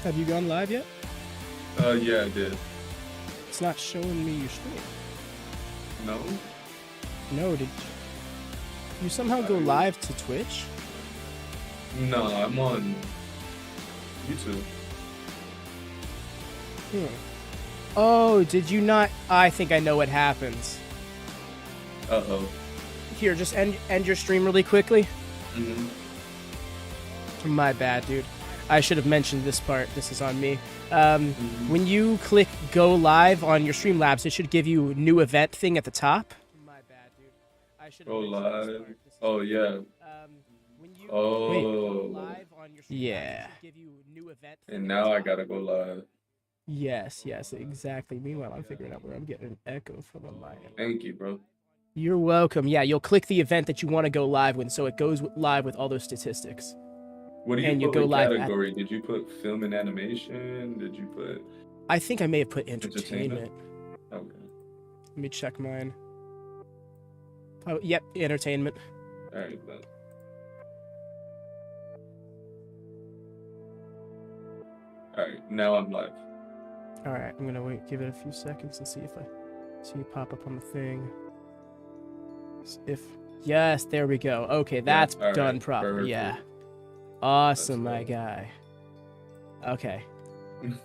Have you gone live yet? Yeah, I did. It's not showing me your screen. No? No, did you somehow go live to Twitch? No, I'm on YouTube. Oh, did you not? I think I know what happens. Uh-oh. Here, just end your stream really quickly. Mm-hmm. My bad, dude. I should have mentioned this part. This is on me. When you click go live on your Streamlabs, it should give you new event thing at the top. My bad, dude. I should have Go live. Oh, yeah. Yeah. And now I gotta go live. Yes, exactly. Meanwhile, I'm figuring out where I'm getting an echo from on my end. Thank you, bro. You're welcome. Yeah, you'll click the event that you want to go live with, so it goes live with all those statistics. What do you And put you go with live category? Did you put film and animation? Did you put... I think I may have put entertainment. Okay. Let me check mine. Oh, yep, entertainment. All right, then. All right, now I'm live. All right, I'm gonna give it a few seconds and see if I see it pop up on the thing. Yes, there we go. Okay, that's done properly. Yeah. Awesome, my guy. Okay.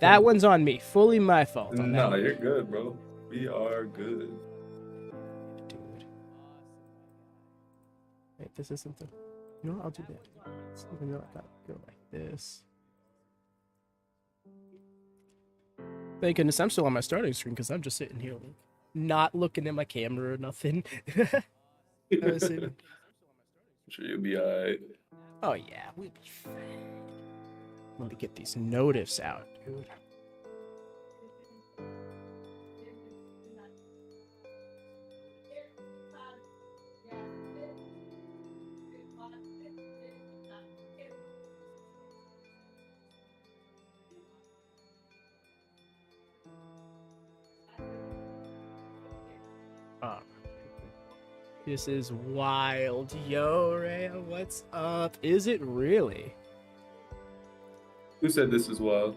That one's on me. Fully my fault. No, you're good, bro. We are good. Dude. Wait, this isn't the... You know what? I'll do that. Even though I gotta go like this. Thank goodness I'm still on my starting screen because I'm just sitting here not looking at my camera or nothing. I'm sure you'll be alright. Oh yeah, we'll be fine. Let me get these notifs out, dude. This is wild. Yo, Rhea, what's up? Is it really? Who said this is wild?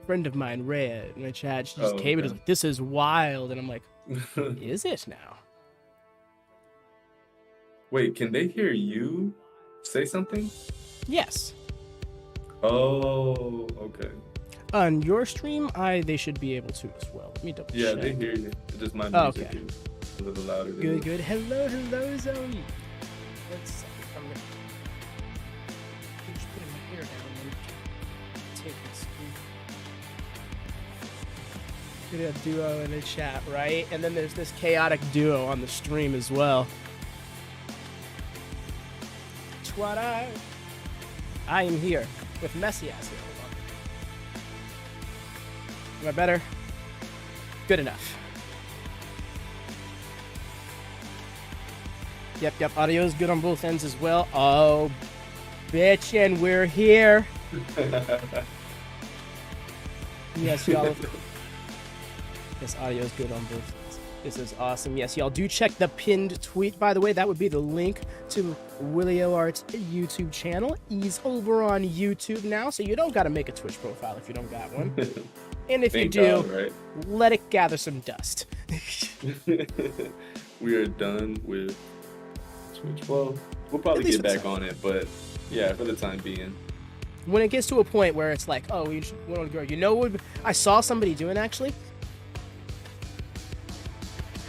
Friend of mine, Rhea, in the chat, she just came and was like, this is wild. And I'm like, is it now? Wait, can they hear you say something? Yes. Oh, okay. On your stream, they should be able to as well. Let me double check. Yeah, they hear you. It's just my music is a little louder. Good. Hello, Zoe. Let's see. Just putting my hair down and take this. Look at a duo in the chat, right? And then there's this chaotic duo on the stream as well. Twat I am here with messy ass hair. Am I better? Good enough. Yep, audio is good on both ends as well. Oh, bitch, and we're here. Yes, y'all. Yes, audio is good on both ends. This is awesome. Yes, y'all do check the pinned tweet, by the way. That would be the link to WillyOArt YouTube channel. He's over on YouTube now, so you don't got to make a Twitch profile if you don't got one. And if you do, let it gather some dust. We are done with Twitch. Well, we'll probably get back on it, but yeah, for the time being. When it gets to a point where it's like, oh, we want to grow. You know what I saw somebody doing, actually?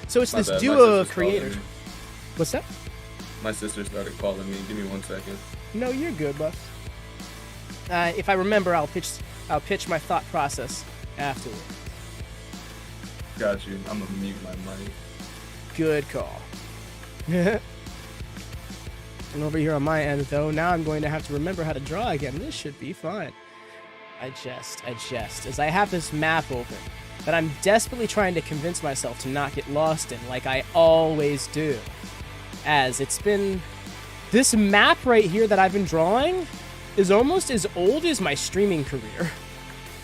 So it's this duo of creators. What's that? My sister started calling me. Give me 1 second. No, you're good, buff. If I remember, I'll pitch my thought process afterward. Got you. I'm gonna mute my mic. Good call. And over here on my end, though, now I'm going to have to remember how to draw again. This should be fun. I jest. As I have this map open that I'm desperately trying to convince myself to not get lost in, like I always do. As it's been... This map right here that I've been drawing is almost as old as my streaming career.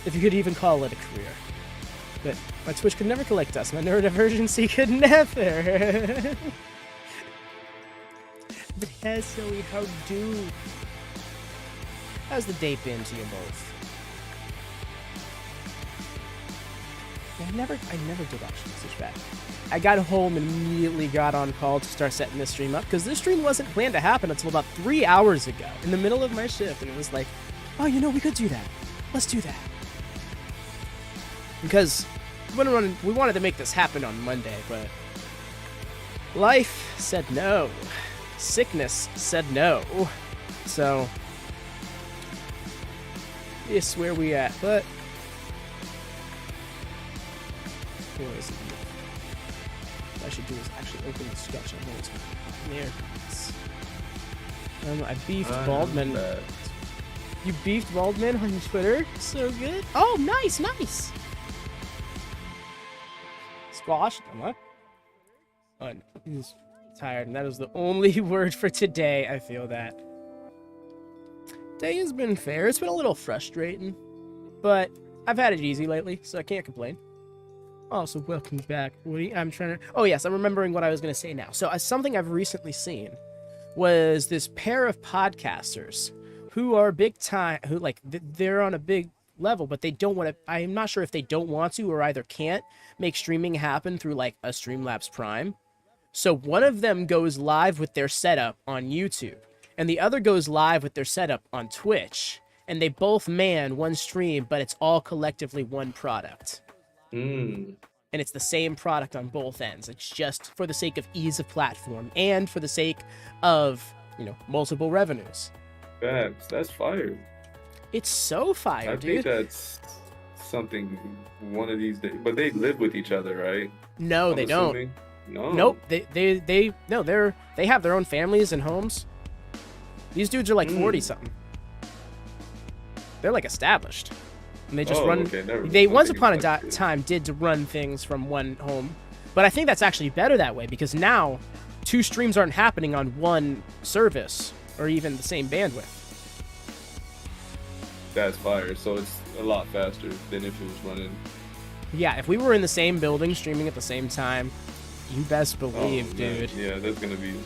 If you could even call it a career. But my Twitch could never collect dust. My neurodivergency could never. But hey, Zoe, how do? How's the day been to you both? I never did actually message back. I got home and immediately got on call to start setting this stream up, because this stream wasn't planned to happen until about 3 hours ago, in the middle of my shift, and it was like, oh, you know, we could do that. Let's do that. Because we wanted to make this happen on Monday, but life said no. Sickness said no. So, it's where we at, but anyways, what I should do is actually open the sketch. I know it's there. I beefed Baldman. You beefed Baldman on Twitter? So good. Oh, nice, nice. Squashed him, huh? Oh, he's tired, and that is the only word for today. I feel that. Day has been fair. It's been a little frustrating, but I've had it easy lately, so I can't complain. Also, welcome back, Woody. I'm trying to... Oh, yes, I'm remembering what I was going to say now. So, something I've recently seen was this pair of podcasters who are big time, who, like, they're on a big level, but they don't want to... I'm not sure if they don't want to or either can't make streaming happen through, like, a Streamlabs Prime. So, one of them goes live with their setup on YouTube, and the other goes live with their setup on Twitch, and they both man one stream, but it's all collectively one product. And it's the same product on both ends. It's just for the sake of ease of platform and for the sake of, you know, multiple revenues. That's fire. It's so fire, dude. I think that's something one of these days. But they live with each other, right? No, they don't. No. Nope. They have their own families and homes. These dudes are like 40 something. They're like established. And they just run. Okay, they once upon a time did to run things from one home, but I think that's actually better that way, because now 2 streams aren't happening on one service or even the same bandwidth. That's fire. So it's a lot faster than if it was running. Yeah, if we were in the same building streaming at the same time, you best believe, dude. Yeah, that's gonna be.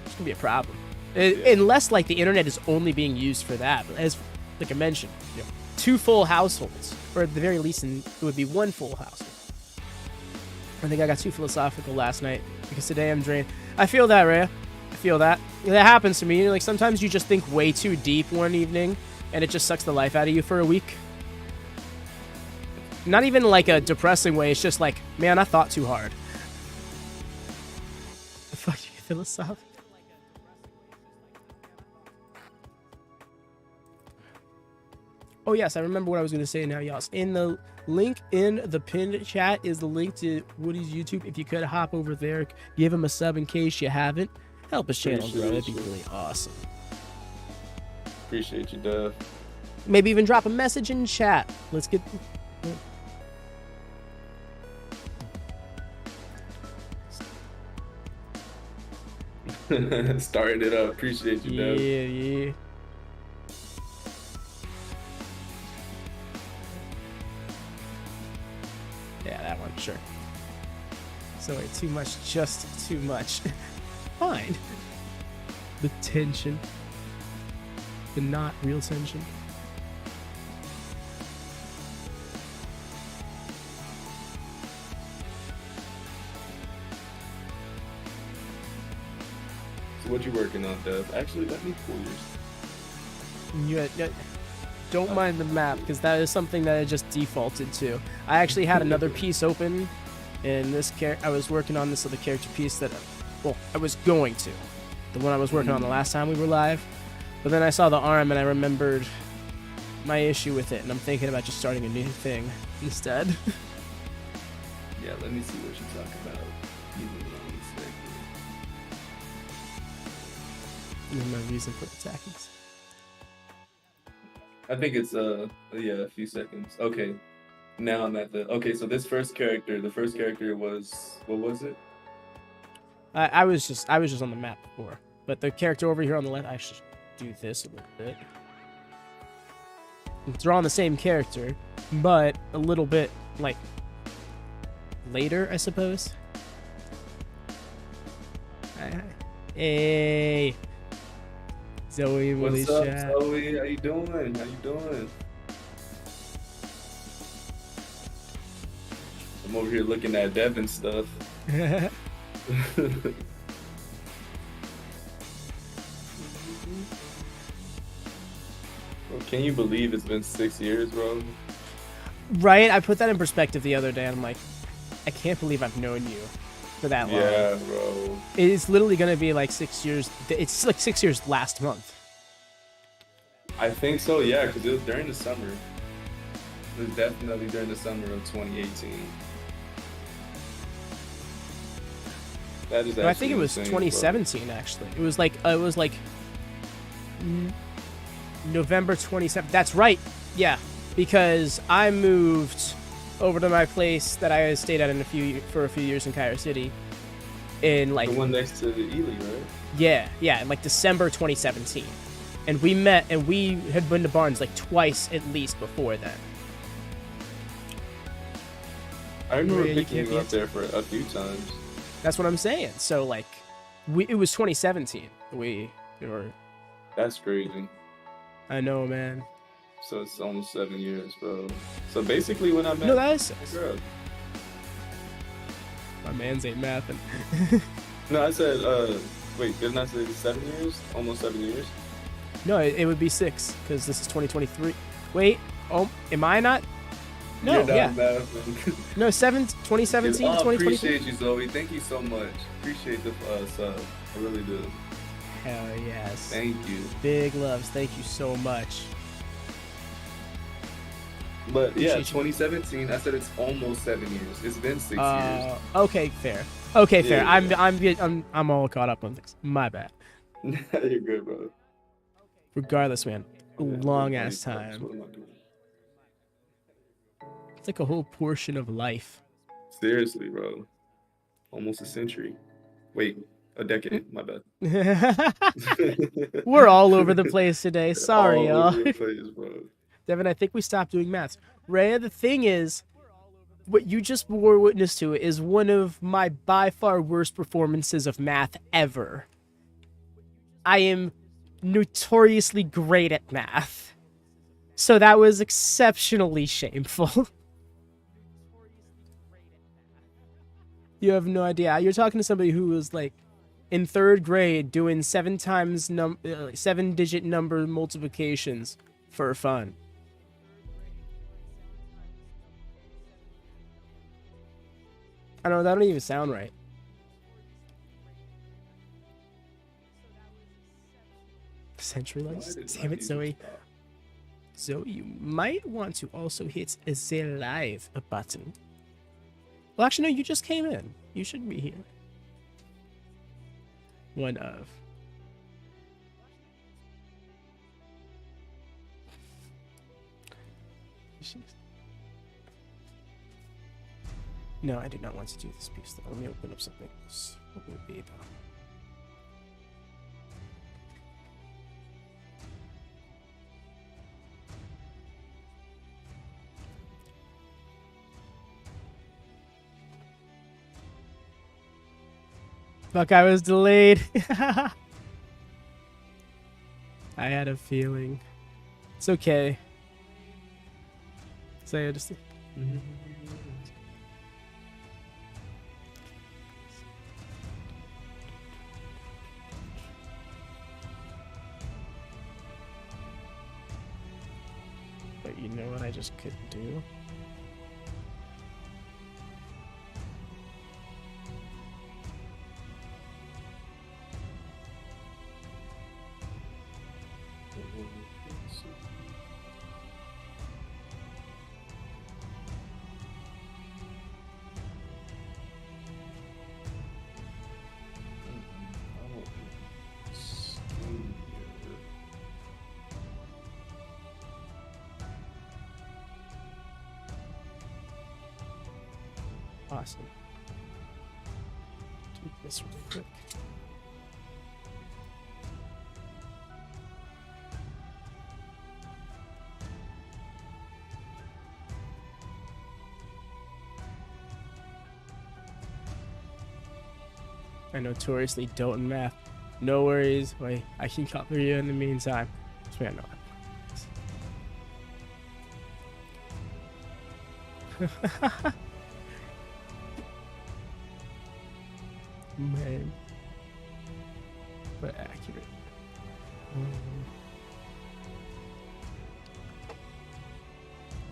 It's gonna be a problem, unless like the internet is only being used for that. But as like I mentioned, you know, 2 full households, or at the very least, it would be 1 full household. I think I got too philosophical last night because today I'm drained. I feel that, Rhea. I feel that. That happens to me. You know, like sometimes you just think way too deep one evening, and it just sucks the life out of you for a week. Not even like a depressing way. It's just like, man, I thought too hard. The fuck you philosophical? Oh, yes, I remember what I was going to say now, y'all. In the link in the pinned chat is the link to Woody's YouTube. If you could hop over there, give him a sub in case you haven't. Help his channel grow. That'd be really awesome. Appreciate you, Dev. Maybe even drop a message in chat. Let's get... Starting it up. Appreciate you, Dev. Yeah. Yeah, that one, sure. Sorry, too much, just too much. Fine. The tension. The not real tension. So what you working on, Dev? Actually, let me pull yours. Don't mind the map, because that is something that I just defaulted to. I actually had another piece open, and this I was working on this other character piece that, well, I was going to. The one I was working on the last time we were live. But then I saw the arm, and I remembered my issue with it, and I'm thinking about just starting a new thing instead. Yeah, let me see what you're talking about. No reason for attacking. I think it's a few seconds. Okay. Now I'm at the so this first character, the first character was, what was it? I was just on the map before. But the character over here on the left, I should do this a little bit. I'm drawing the same character, but a little bit like later, I suppose. Hey. Zoe and Willie's What's up, chat. Zoe? How you doing? How you doing? I'm over here looking at Deven stuff. Bro, can you believe it's been 6 years, bro? Right? I put that in perspective the other day. I'm like, I can't believe I've known you for that long. Yeah, bro. It's literally going to be like 6 years. It's like 6 years last month. I think so, yeah, because it was during the summer. It was definitely during the summer of 2018. That is No, I think it was insane, 2017, bro. actually. It was like November 27th. That's right. Yeah, because I moved over to my place that I stayed at for a few years in Cairo City. In like The one next to Ely, right? yeah, in like December 2017, and we met and we had been to Barnes like twice at least before then. I remember Yeah, you picking can't you be up there for a few times. That's what I'm saying. So like, it was 2017. We were. That's crazy. I know, man. So it's almost 7 years, bro. So basically, when I met No, that is my girl. my man's ain't mathing. No, I said, wait, didn't I say 7 years? Almost 7 years? No, it would be 6 because this is 2023. Wait, oh, am I not? No, You're not yeah. Laughing. No, 2017 to 2023. Appreciate you, Zoe. Thank you so much. Appreciate the sub. I really do. Hell yes. Thank you. Big loves. Thank you so much. But yeah, Appreciate you. 2017. I said it's almost 7 years. It's been 6 years. Okay, fair. Okay, fair. Yeah. I'm all caught up on things. My bad. You're good, bro. Regardless, man. Long ass What time. am I doing? It's like a whole portion of life. Seriously, bro. Almost a century. Wait, a decade. My bad. We're all over the place today. Sorry, all y'all. over the place, bro. Devin, I think we stopped doing maths. Rhea, the thing is, what you just bore witness to is one of my by far worst performances of math ever. I am notoriously great at math. So that was exceptionally shameful. You have no idea. You're talking to somebody who was like in 3rd grade doing 7-digit number multiplications for fun. I don't know, that don't even sound right. Centralized? Damn it, Zoe. Zoe, you might want to also hit the live button. Well, actually, no, you just came in. You should be here. One of. No, I do not want to do this piece, though. Let me open up something else. What would it be, though? Fuck, I was delayed. I had a feeling. It's okay. So I just... But you know what I just couldn't do? Awesome. Do this real quick. I notoriously don't in math. No worries. Wait, I can cover you in the meantime. I know. Man. But accurate.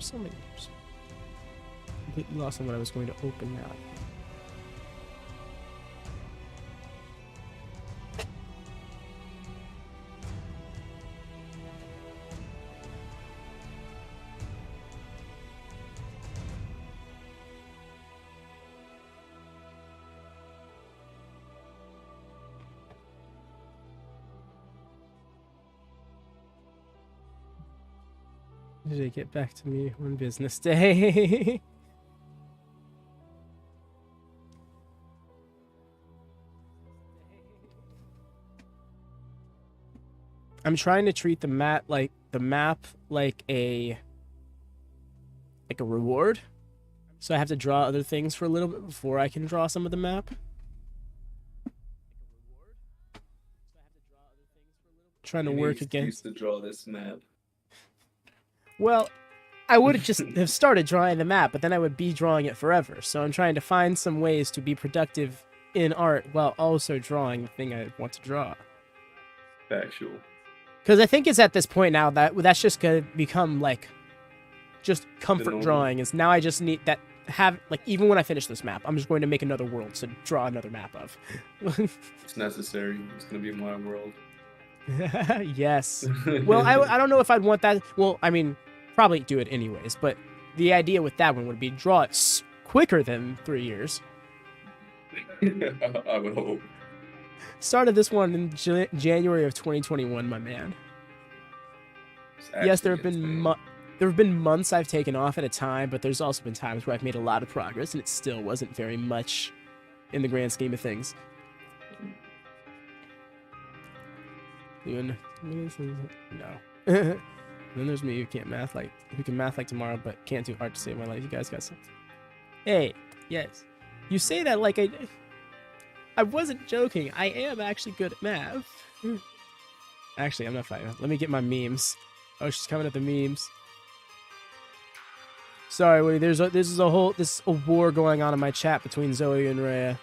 So many. Completely lost on what I was going to open now. Did it get back to me one business day? I'm trying to treat the map like a reward. So I have to draw other things for a little bit before I can draw some of the map. Trying to work against to draw this map. Well, I would have just have started drawing the map, but then I would be drawing it forever. So I'm trying to find some ways to be productive in art while also drawing the thing I want to draw. Factual. Because I think it's at this point now that that's just gonna become like just comfort drawing. Is now I just need that even when I finish this map, I'm just going to make another world to draw another map of. It's necessary. It's gonna be my world. Yes. Well, I don't know if I'd want that. Well, I mean, probably do it anyways. But the idea with that one would be draw it quicker than 3 years. I would hope. Started this one in January of 2021, my man. Yes, there have been months I've taken off at a time, but there's also been times where I've made a lot of progress, and it still wasn't very much in the grand scheme of things. Even no. Then there's me who can math like tomorrow, but can't do art to save my life. You guys got something. Hey, yes. You say that like I wasn't joking. I am actually good at math. Actually, I'm not fighting. Let me get my memes. Oh, she's coming at the memes. Sorry, Woody. There's a war going on in my chat between Zoe and Rhea.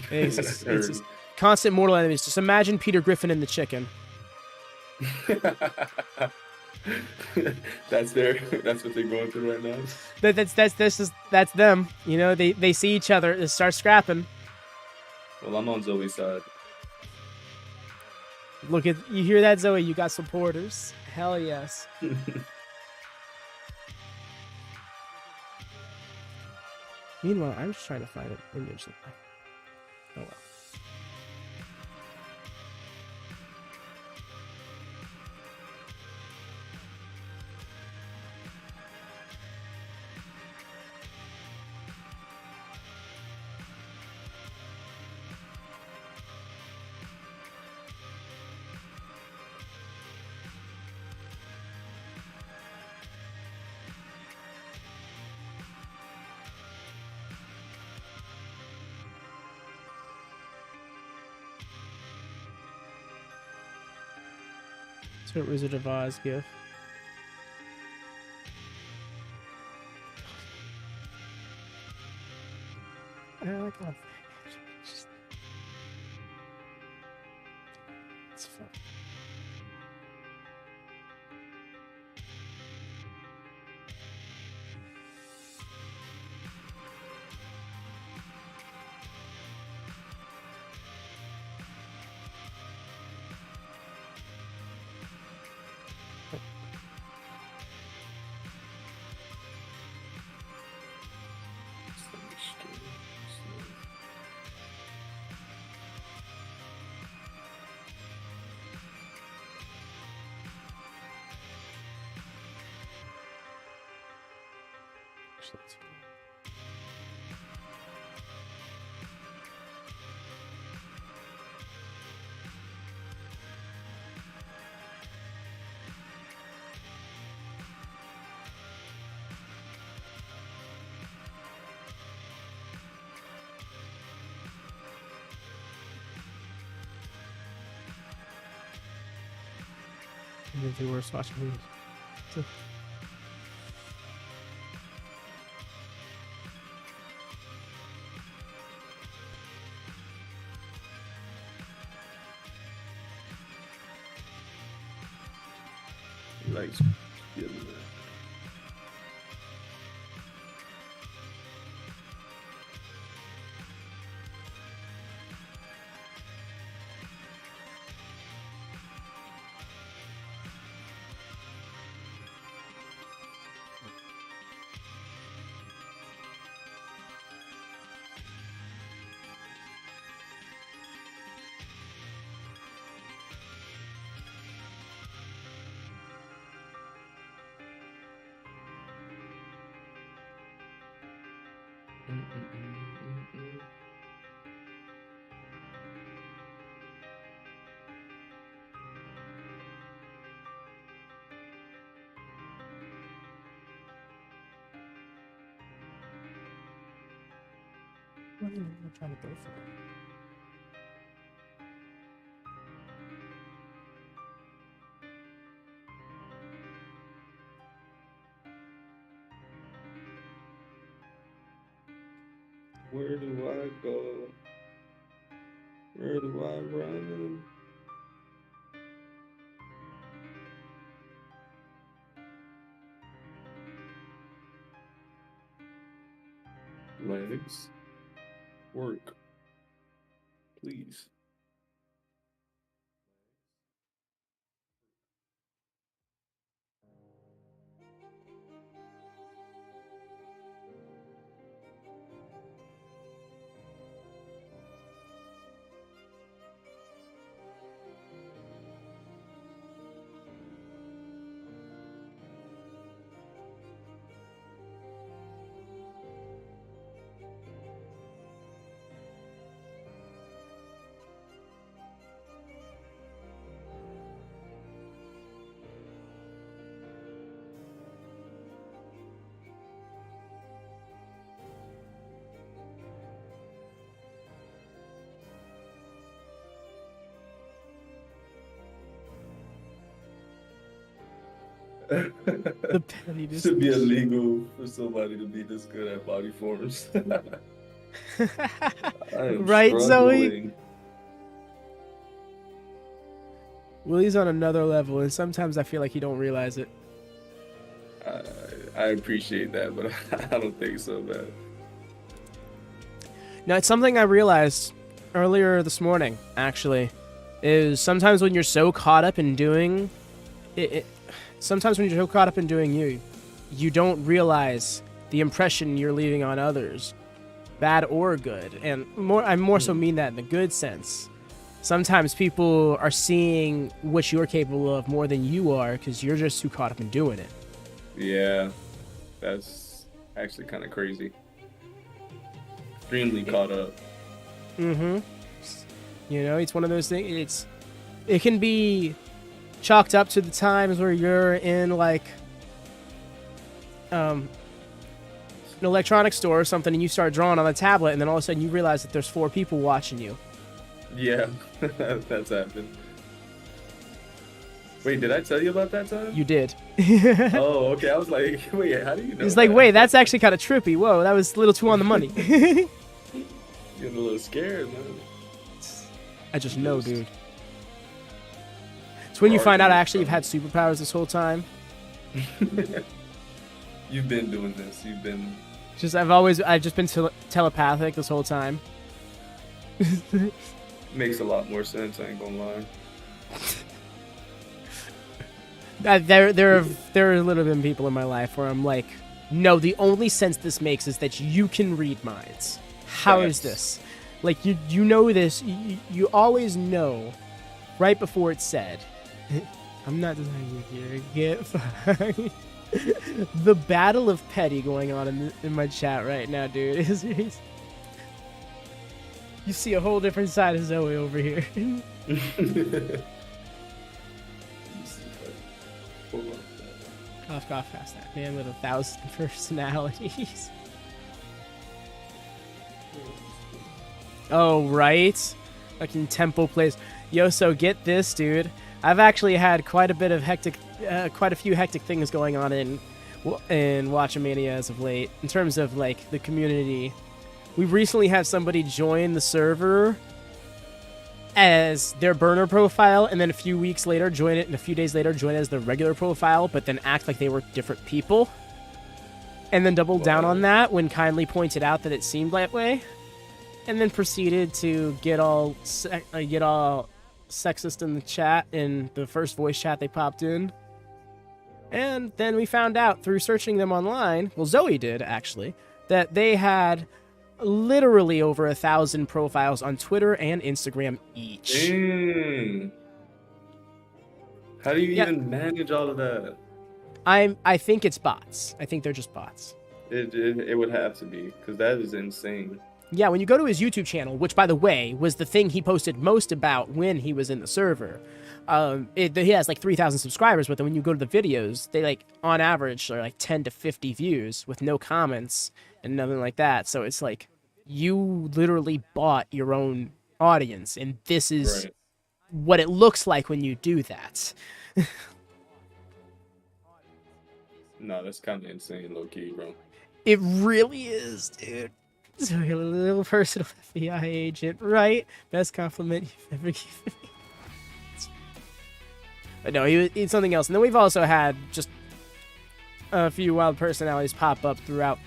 It's just constant mortal enemies. Just imagine Peter Griffin and the chicken. That's what they're going through right now. That's them. You know, they see each other, they start scrapping. Well, I'm on Zoe's side. Look at you hear that, Zoe? You got supporters. Hell yes. Meanwhile, I'm just trying to find an image. Oh well. Wizard of Oz gift. I like that. It's fun. Anything worth watching movies. So- Like, yeah, What am I trying to go for? where do I go? Where do I run? Legs. Work. Please. The pettiness. Should be illegal for somebody to be this good at body forms. I am Right, Zoe? struggling. Willie's on another level, and sometimes I feel like he don't realize it. I appreciate that, but I don't think so, man. Now, it's something I realized earlier this morning, actually, is sometimes when you're so caught up in doing sometimes when you're so caught up in doing you don't realize the impression you're leaving on others, bad or good. And I more so mean that in the good sense. Sometimes people are seeing what you're capable of more than you are because you're just too caught up in doing it. Yeah, that's actually kind of crazy. Extremely caught up. Mm-hmm. You know, it's one of those things. It can be chalked up to the times where you're in like an electronics store or something, and you start drawing on the tablet, and then all of a sudden you realize that there's 4 people watching you. Yeah, that's happened. Wait, did I tell you about that time? You did. Oh, okay. I was like, wait, how do you know? It's like, that? wait, that's actually kind of trippy. Whoa, that was a little too on the money. Getting a little scared, man. I just know, dude. It's when you find out actually you've had superpowers this whole time. You've been doing this. You've been. I've just been telepathic this whole time. Makes a lot more sense. I ain't gonna lie. There have literally been people in my life where I'm like, no, the only sense this makes is that you can read minds. How is this? Like, you know this. You always know right before it's said. I'm not denying you here. Get fucked. The battle of petty going on in my chat right now, dude. Is you see a whole different side of Zoe over here. Cough past that man with 1,000 personalities. Oh, right? Fucking temple place. Yo, so get this, dude. I've actually had quite a few hectic things going on in Watchamania as of late, in terms of like the community. We recently had somebody join the server as their burner profile, and then a few weeks later join it, and a few days later join it as their regular profile, but then act like they were different people, and then doubled down on that when kindly pointed out that it seemed that way, and then proceeded to get all sexist in the chat, in the first voice chat they popped in. And then we found out through searching them online, well, Zoe did actually, that they had literally over 1,000 profiles on Twitter and Instagram each. Dang. How do you even manage all of that? I think it's bots. I think they're just bots. It would have to be, because that is insane. Yeah, when you go to his YouTube channel, which, by the way, was the thing he posted most about when he was in the server, he has like 3,000 subscribers, but then when you go to the videos, they like, on average, are like 10 to 50 views with no comments and nothing like that. So it's like, you literally bought your own audience, and this is what it looks like when you do that. No, that's kind of insane, low-key, bro. It really is, dude. So you're a little personal FBI agent, right? Best compliment you've ever given me. But no, he's something else. And then we've also had just a few wild personalities pop up throughout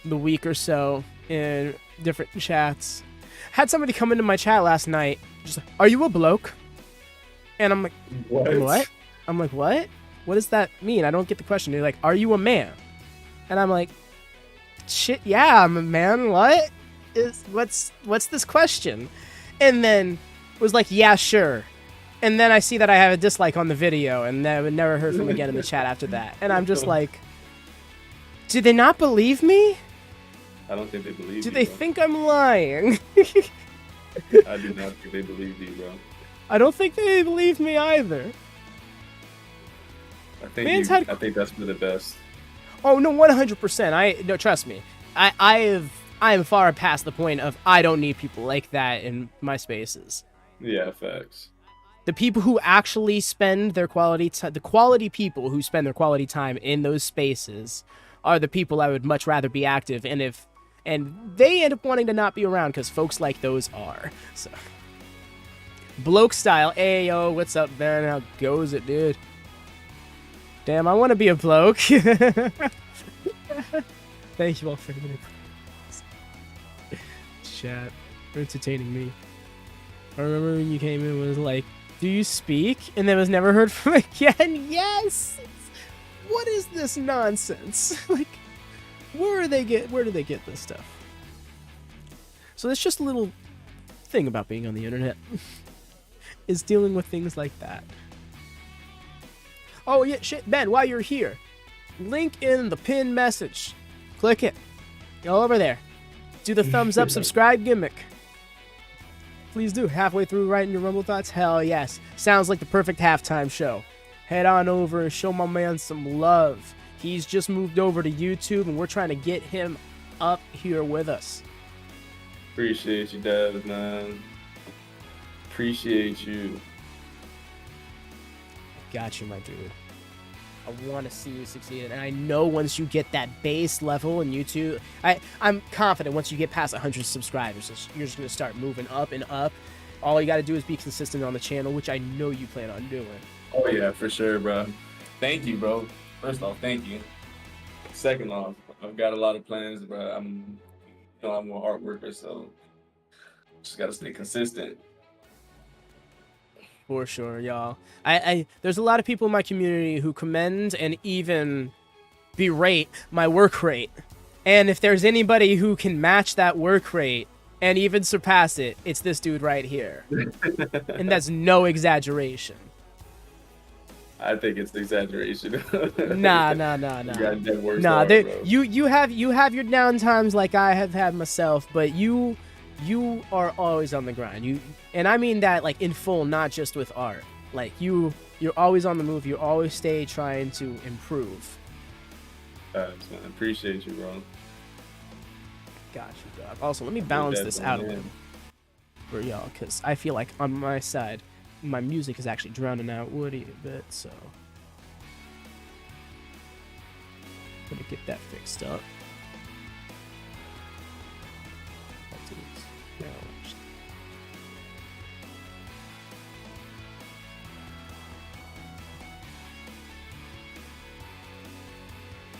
the week or so in different chats. Had somebody come into my chat last night, just like, "Are you a bloke?" And I'm like, "What?" I'm like, "What? What does that mean? I don't get the question." They're like, "Are you a man?" And I'm like, "Shit, yeah, I'm a man. What's this question?" And then was like, "Yeah, sure." And then I see that I have a dislike on the video, and I never heard from him again in the chat after that. And I'm just like, do they not believe me? I don't think they believe you. Do they think I'm lying? I do not think they believe you, bro. I don't think they believe me either. I think that's for the best. Oh no, 100%. No, trust me. I am far past the point of I don't need people like that in my spaces. Yeah, facts. The people who actually spend their the quality people who spend their quality time in those spaces are the people I would much rather be active. And they end up wanting to not be around because folks like those are. So, bloke style. Ayo, what's up, man? How goes it, dude? Damn, I want to be a bloke. Thank you all for the chat for entertaining me. I remember when you came in and was like, "Do you speak?" And then was never heard from again. Yes. What is this nonsense? Like, where do they get this stuff? So that's just a little thing about being on the internet, is dealing with things like that. Oh yeah, shit, Ben, while you're here, link in the pinned message. Click it. Go over there. Do the thumbs up subscribe gimmick. Please do. Halfway through writing your Rumble thoughts? Hell yes. Sounds like the perfect halftime show. Head on over and show my man some love. He's just moved over to YouTube, and we're trying to get him up here with us. Appreciate you, Dev, man. Appreciate you. Got you, my dude. I want to see you succeed, and I know once you get that base level in YouTube, I'm confident once you get past 100 subscribers, you're just going to start moving up and up. All you got to do is be consistent on the channel, which I know you plan on doing. Oh yeah, for sure, bro. Thank you, bro. First off, thank you. Second off, I've got a lot of plans, bro. I'm an art worker, so just got to stay consistent. For sure, y'all. There's a lot of people in my community who commend and even berate my work rate. And if there's anybody who can match that work rate and even surpass it, it's this dude right here. And that's no exaggeration. I think it's exaggeration. Nah. You have your down times like I have had myself, but you are always on the grind. And I mean that like in full, not just with art. Like you're always on the move. You always stay trying to improve. Thanks, man. Appreciate you, bro. Got you, dog. Also, let me balance this out a little for y'all, because I feel like on my side, my music is actually drowning out Woody a bit, so gonna get that fixed up.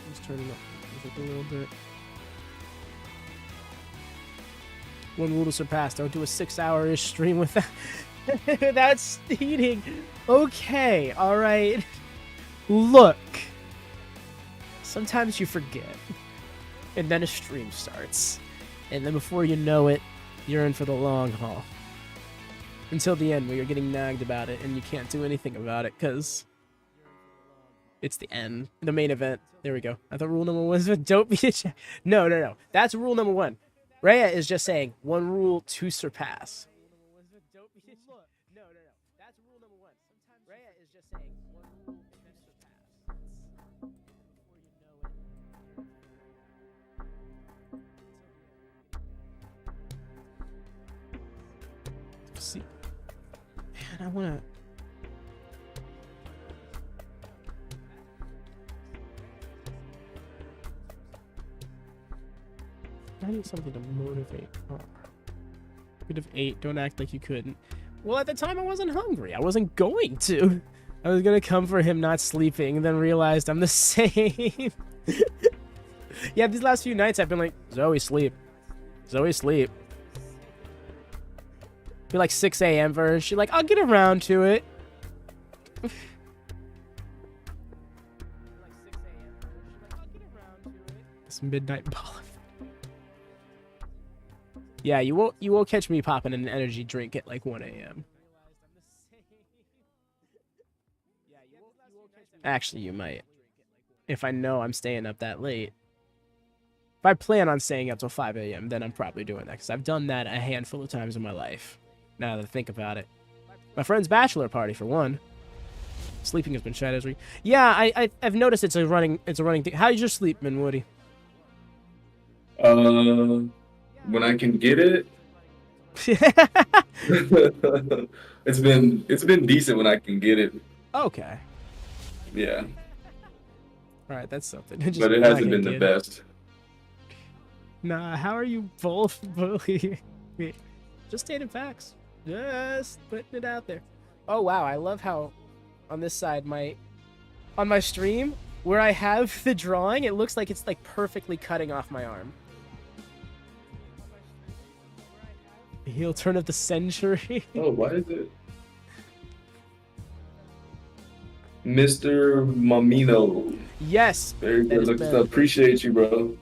Just turn it up music a little bit. One rule to surpass: don't do a 6-hour-ish stream without without eating. Okay, all right. Look, sometimes you forget, and then a stream starts, and then before you know it, you're in for the long haul. Until the end, where you're getting nagged about it, and you can't do anything about it because it's the end, the main event. There we go. I thought rule number 1 was don't be a check. No. That's rule number 1. Rhea is just saying one rule to surpass. No. That's rule number 1. Rhea is just saying one rule to surpass. See, man, I wanna. I need something to motivate. Oh. Could have ate. Don't act like you couldn't. Well, at the time, I wasn't hungry. I wasn't going to. I was going to come for him not sleeping, and then realized I'm the same. Yeah, these last few nights, I've been like, Zoe, sleep. Zoe, sleep. Be like 6 a.m. for her. She's like, I'll get around to it. It's midnight ball. Yeah, you won't catch me popping an energy drink at like 1 a.m. Actually, you might. If I know I'm staying up that late. If I plan on staying up till 5 a.m., then I'm probably doing that. Because I've done that a handful of times in my life. Now that I think about it. My friend's bachelor party, for one. Sleeping has been shat as we... Yeah, I've noticed it's a running thing. How's your sleep, man, Woody? When I can get it, it's been decent when I can get it. Okay. Yeah. All right, that's something. But it hasn't been the best. Nah, how are you both bullying me? Just stating facts. Just putting it out there. Oh wow, I love how on this side on my stream where I have the drawing, it looks like it's like perfectly cutting off my arm. Heel turn of the century. Oh, why is it? Mr. Mamino. Yes. Very good looking stuff. Appreciate you, bro.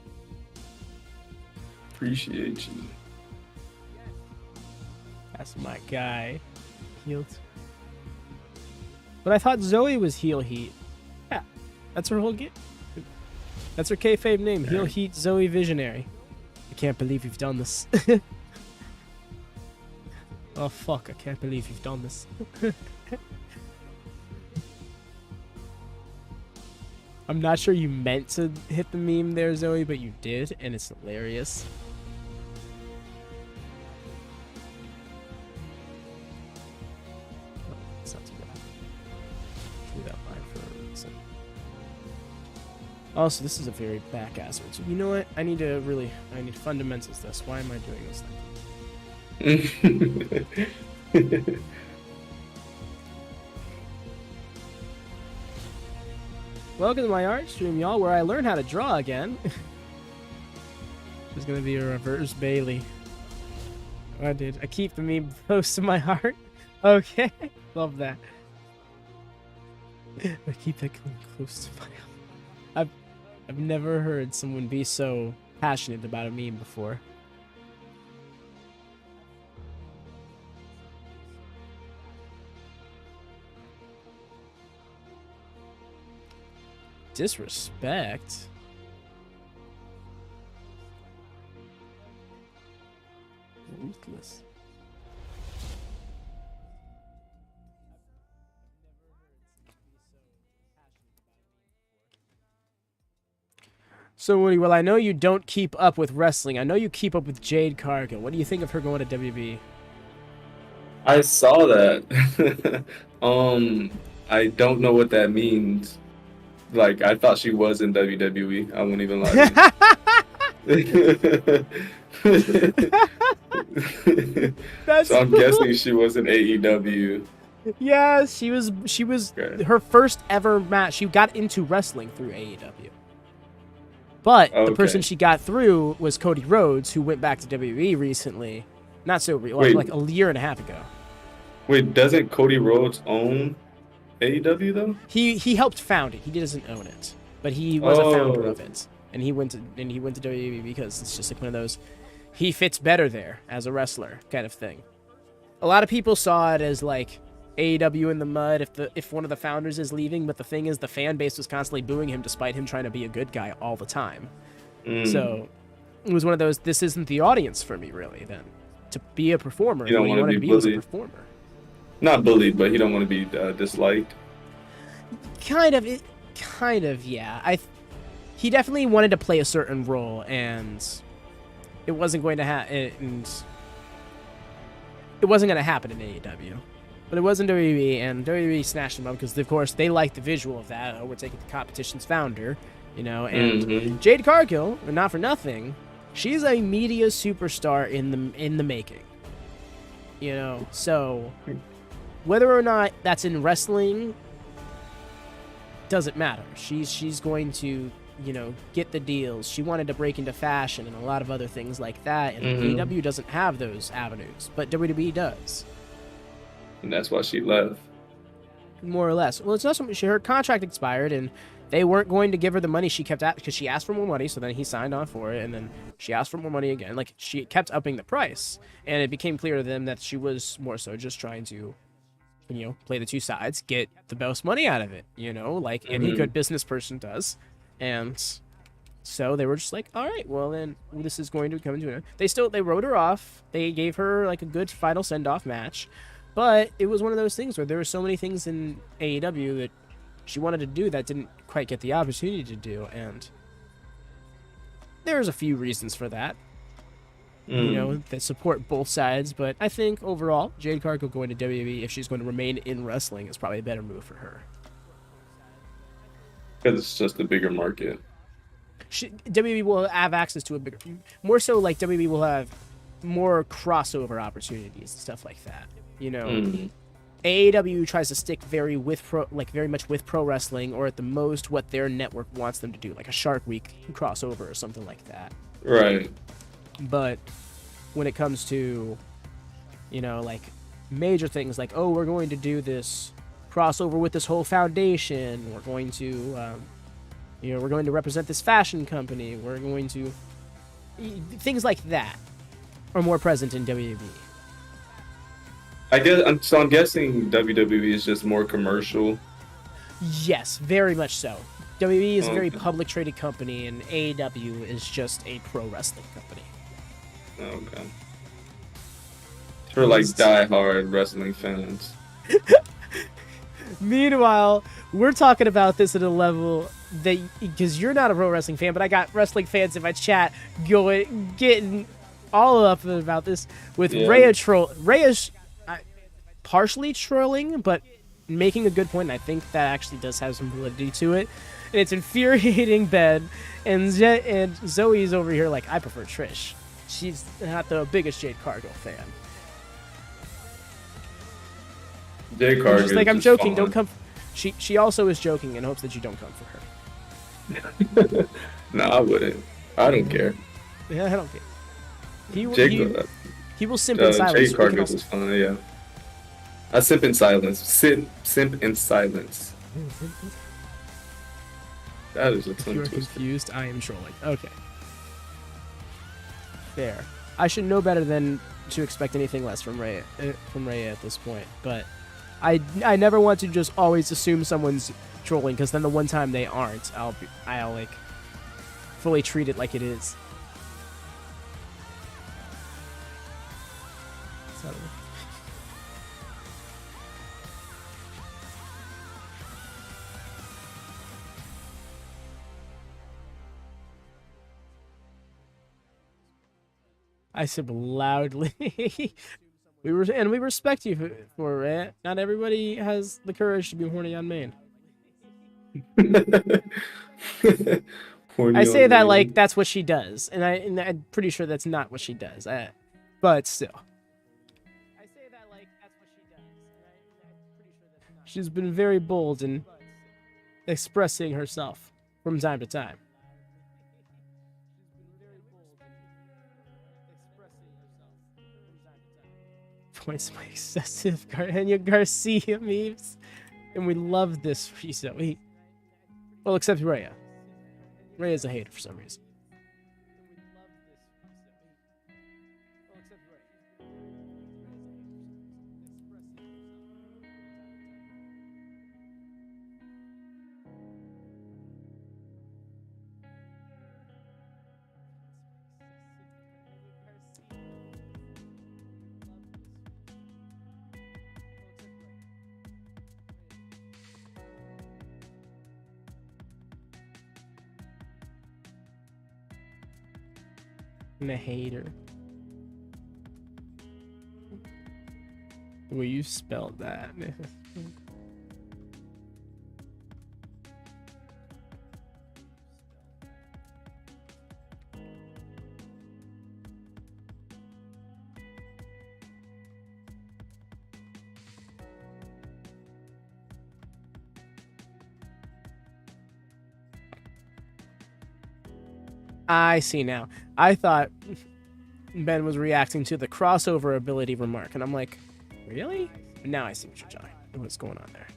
Appreciate you. That's my guy. Heel. But I thought Zoe was Heel Heat. Yeah. That's her whole game. That's her kayfabe name. Heel Heat Zoe Visionary. I can't believe you've done this. Oh fuck, I can't believe you've done this. I'm not sure you meant to hit the meme there, Zoe, but you did, and it's hilarious. Oh, it's not too bad. Do that line for a reason. Also, this is a very back-ass one. So you know what? I need fundamentals this. Why am I doing this thing? Welcome to my art stream, y'all, where I learn how to draw again. There's gonna be a reverse Bailey. I did. I keep the meme close to my heart. Okay, love that. I keep that close to my heart. I've never heard someone be so passionate about a meme before. Disrespect. Ruthless. So Woody, well, I know you don't keep up with wrestling. I know you keep up with Jade Cargill. What do you think of her going to WB? I saw that. I don't know what that means. Like, I thought she was in WWE. I won't even lie to you. So That's I'm guessing she was in AEW. yeah, she was Okay. her first ever match. She got into wrestling through AEW. But the person Okay. she got through was Cody Rhodes, who went back to WWE recently. Not so Wait, like a year and a half ago. wait, doesn't Cody Rhodes own AEW though? He helped found it. He doesn't own it, but he was a founder Oh, of it. And he went to WWE because it's just like one of those. He fits better there as a wrestler kind of thing. A lot of people saw it as like AEW in the mud if one of the founders is leaving, but the thing is the fan base was constantly booing him despite him trying to be a good guy all the time. mm. So it was one of those, this isn't the audience for me really then. To be a performer, You what don't you want to wanted be to be was a bullied. performer. Not bullied, but he don't want to be disliked. Kind of, yeah. He definitely wanted to play a certain role, and it wasn't going to happen. It wasn't going to happen in AEW, but it was in WWE, and WWE snatched him up because, of course, they liked the visual of that. Oh, we're taking the competition's founder, And Hmm. Jade Cargill, not for nothing, she's a media superstar in the making. So whether or not that's in wrestling doesn't matter. She's going to get the deals. She wanted to break into fashion and a lot of other things like that, and Hmm. AEW doesn't have those avenues, but WWE does, And that's why she left. more or less. Well, it's not so much her contract expired, and they weren't going to give her the money she kept at because she asked for more money. So then he signed on for it, and then she asked for more money again. Like she kept upping the price, and it became clear to them that she was more so just trying to play the two sides, get the most money out of it, like any Hmm. good business person does. And so they were just like, all right, well then this is going to come to an end. They wrote her off. They gave her like a good final send off match, but it was one of those things where there were so many things in AEW that she wanted to do that didn't quite get the opportunity to do, and there's a few reasons for that. Mm. That support both sides, but I think overall, Jade Cargill going to WWE, if she's going to remain in wrestling, is probably a better move for her. Because it's just a bigger market. WWE will have access to a bigger, more so like WWE will have more crossover opportunities and stuff like that. Mm. AEW tries to stick very much with pro wrestling, or at the most what their network wants them to do, like a Shark Week crossover or something like that. Right. But when it comes to like major things like, oh, we're going to do this crossover with this whole foundation, we're going to we're going to represent this fashion company, we're going to things like that are more present in WWE. I guess I'm guessing WWE is just more commercial. Yes, very much so. WWE is a very Okay. public traded company, and AEW is just a pro wrestling company. Okay. For like die-hard wrestling fans. Meanwhile, we're talking about this at a level that, because you're not a pro wrestling fan, but I got wrestling fans in my chat getting all up about this with Yeah. Rhea's partially trolling, but making a good point. And I think that actually does have some validity to it. And it's infuriating Ben, and Zoe's over here like, I prefer Trish. She's not the biggest Jade Cargill fan. Jay And Cargill. she's like, I'm joking. Don't come. She also is joking in hopes that you don't come for her. No, I wouldn't. I don't care. Yeah, I don't care. He will simp in Jay silence. So we can Cargill also- is fun. Yeah. I simp in silence. Simp in silence. That is a If tongue you're twister. confused, I am trolling. Okay. Fair. I should know better than to expect anything less from Ray at this point, but I never want to just always assume someone's trolling, because then the one time they aren't, I'll like fully treat it like it is. So, I said loudly. We respect you for it. Not everybody has the courage to be horny on main. Horny I say on that main. like that's what she does, and I'm pretty sure that's not what she does. But still. I say that like that's what she does, and I'm pretty sure that's not. She's been very bold in expressing herself from time to time. Points my excessive Garcia memes, and we love this for you. So well, except Rhea. Rhea's a hater for some reason. I'm a hater. The way you spelled that. I see now. I thought Ben was reacting to the crossover ability remark, and I'm like, really? Now I see what's going on there.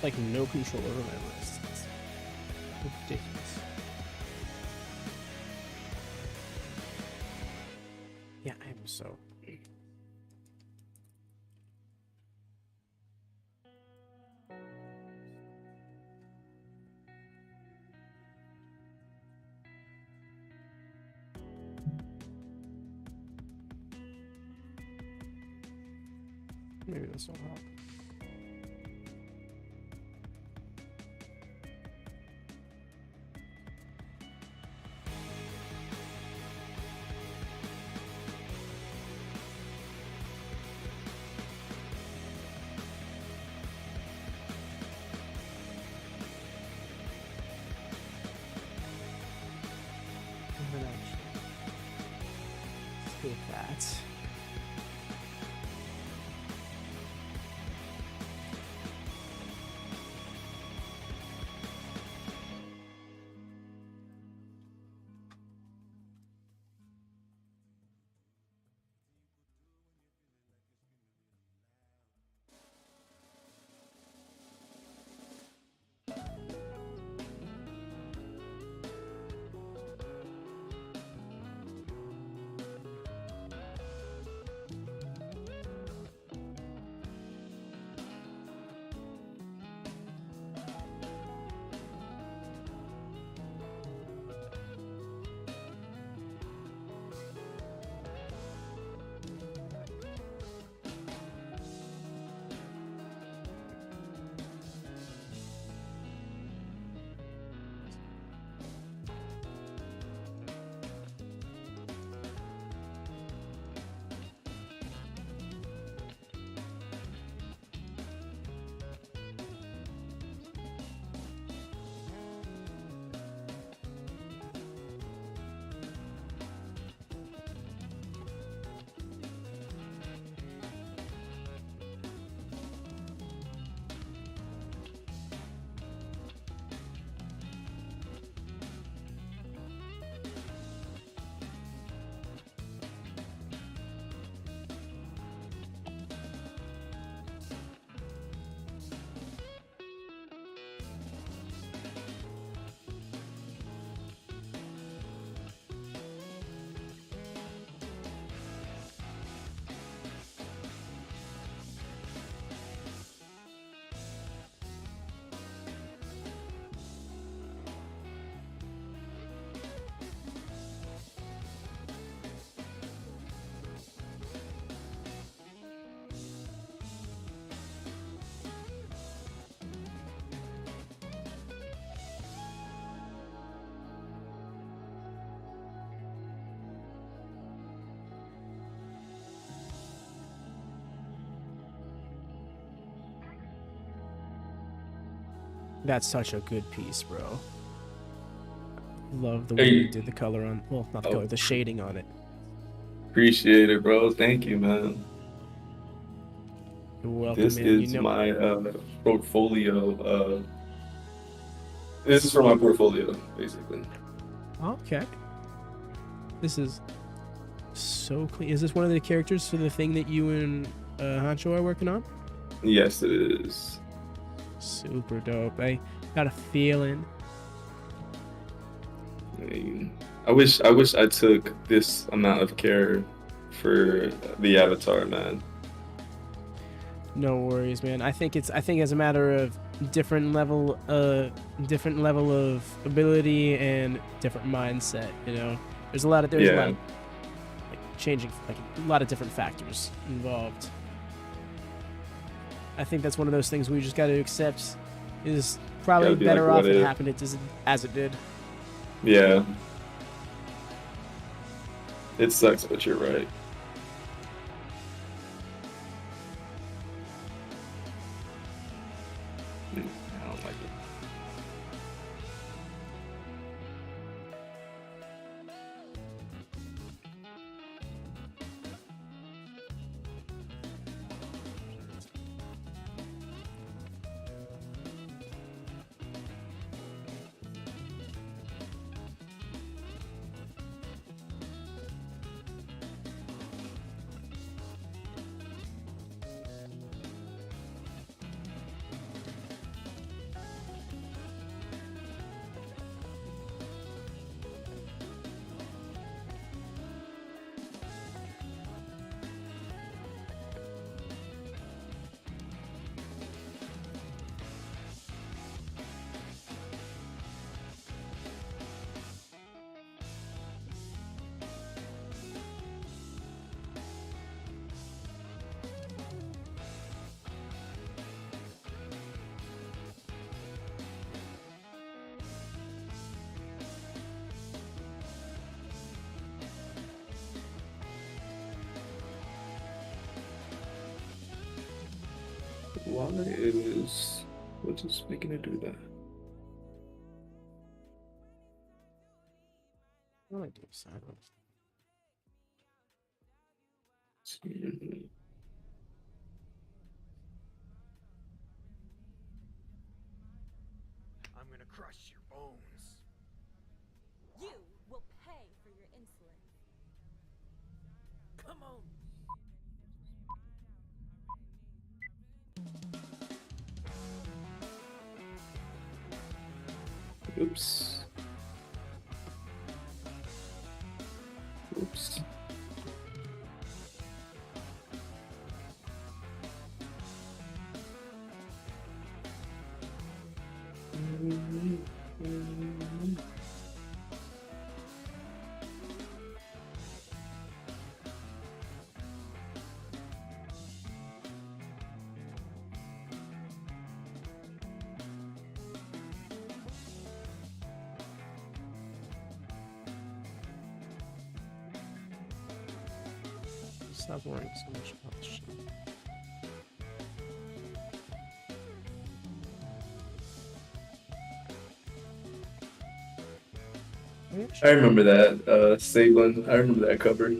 Like no control over my wrist. It's ridiculous. Yeah, I am so. Maybe this will help. That. That's such a good piece, bro. Love the way you did the color on, well, not the color, the shading on it. Appreciate it, bro. Thank you, man. You're welcome, This man. is my portfolio. This is for my portfolio, basically. Okay. This is so clean. Is this one of the characters for the thing that you and Hancho are working on? Yes, it is. Super dope. I got a feeling. I wish I took this amount of care for the avatar, man. No worries, man. I think it's a matter of different level of ability and different mindset. You know, there's a lot of like changing, like a lot of different factors involved. I think that's one of those things we just got to accept is probably better off it happened as it did. Yeah. It sucks, but you're right. I don't like it. Why is what is making it do that? I like to do silence. I'm gonna crush your bones. You will pay for your insolence. Come on. Oops. Oops. Stop worrying so much about this shit. I remember that Sablin. I remember that cover.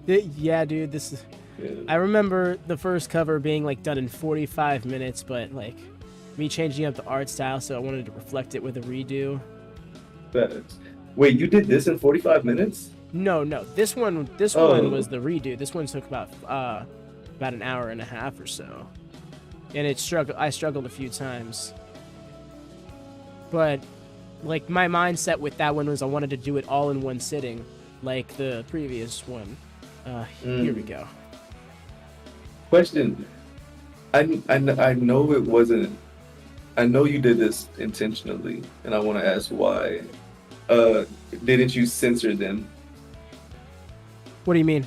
Yeah, dude, this is. Yeah. I remember the first cover being like done in 45 minutes, but like me changing up the art style, so I wanted to reflect it with a redo. Wait, you did this in 45 minutes? No, this one was the redo. This one took about an hour and a half or so, and I struggled a few times, but like my mindset with that one was I wanted to do it all in one sitting, like the previous one. Here we go. Question. I know it wasn't. I know you did this intentionally, and I want to ask why. Didn't you censor them? What do you mean?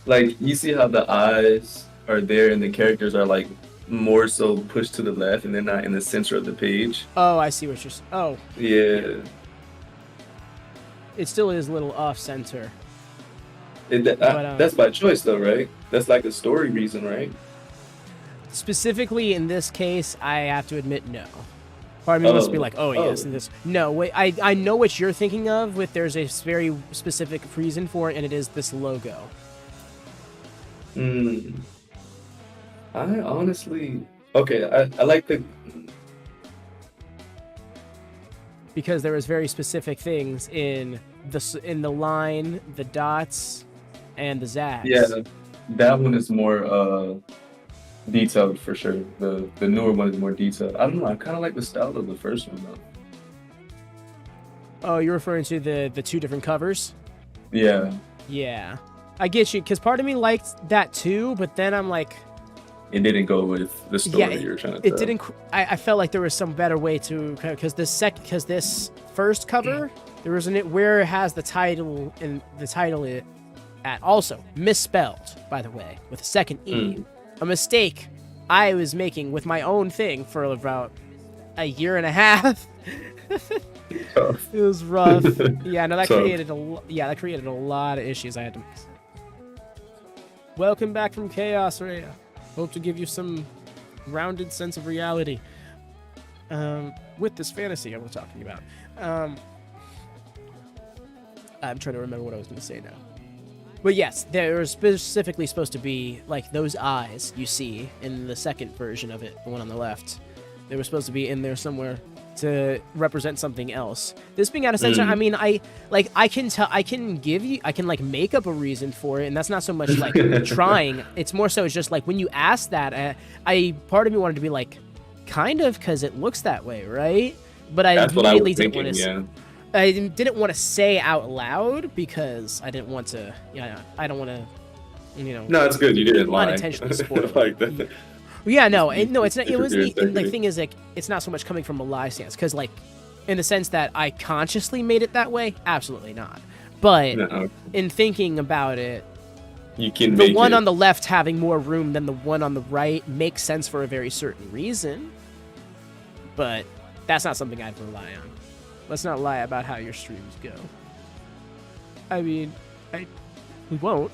Like, you see how the eyes are there and the characters are like more so pushed to the left and they're not in the center of the page? Oh, I see what you're saying. Oh. Yeah. It still is a little off center. That's by choice though, right? That's like a story reason, right? Specifically in this case, I have to admit no. Part of me wants to be like, yes, and this. No, wait, I know what you're thinking of. With there's a very specific reason for it, and it is this logo. I honestly, okay, I like the. Because there was very specific things in the line, the dots, and the zags. Yeah, that one is more detailed for sure. The newer one is more detailed. I don't know. I kind of like the style of the first one though. Oh, you're referring to the two different covers? Yeah. Yeah, I get you. Because part of me liked that too, but then I'm like, It didn't go with the story you were trying to tell. it didn't. I felt like there was some better way to, because this first cover, there was where it has the title and the title at also misspelled, by the way, with a second E. A mistake I was making with my own thing for about a year and a half. Tough. It was rough. Yeah, no, that Tough. created a lot of issues I had to mix. Welcome back from chaos, Rhea. Hope to give you some rounded sense of reality with this fantasy I was talking about. I'm trying to remember what I was going to say now. But yes, they're specifically supposed to be like those eyes you see in the second version of it, the one on the left. They were supposed to be in there somewhere to represent something else. This being out of censor, I mean, I can make up a reason for it, and that's not so much like trying. It's more so it's just like when you ask that, part of me wanted to be like, kind of, because it looks that way, right? But I immediately didn't want to. I didn't want to say out loud because I didn't want to. Yeah, I don't want to. No, it's good. You didn't lie. Unintentionally spoil like that. Yeah, no, it's not. It wasn't. The thing is, like, it's not so much coming from a lie stance, because, like, in the sense that I consciously made it that way, absolutely not. But in thinking about it, you can the one on the left having more room than the one on the right makes sense for a very certain reason. But that's not something I'd rely on. Let's not lie about how your streams go. I mean, we won't.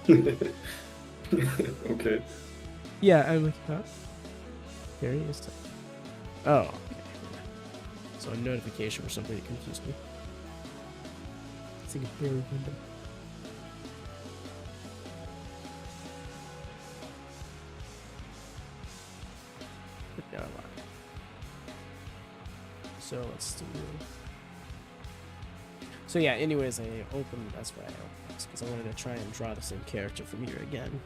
Okay. Yeah, I'm like, huh? There he is. Oh. Okay. So a notification or something that confused me. It's like a blurry window. But no, so let's do. So yeah, anyways, I opened. That's why I opened this, because I wanted to try and draw the same character from here again.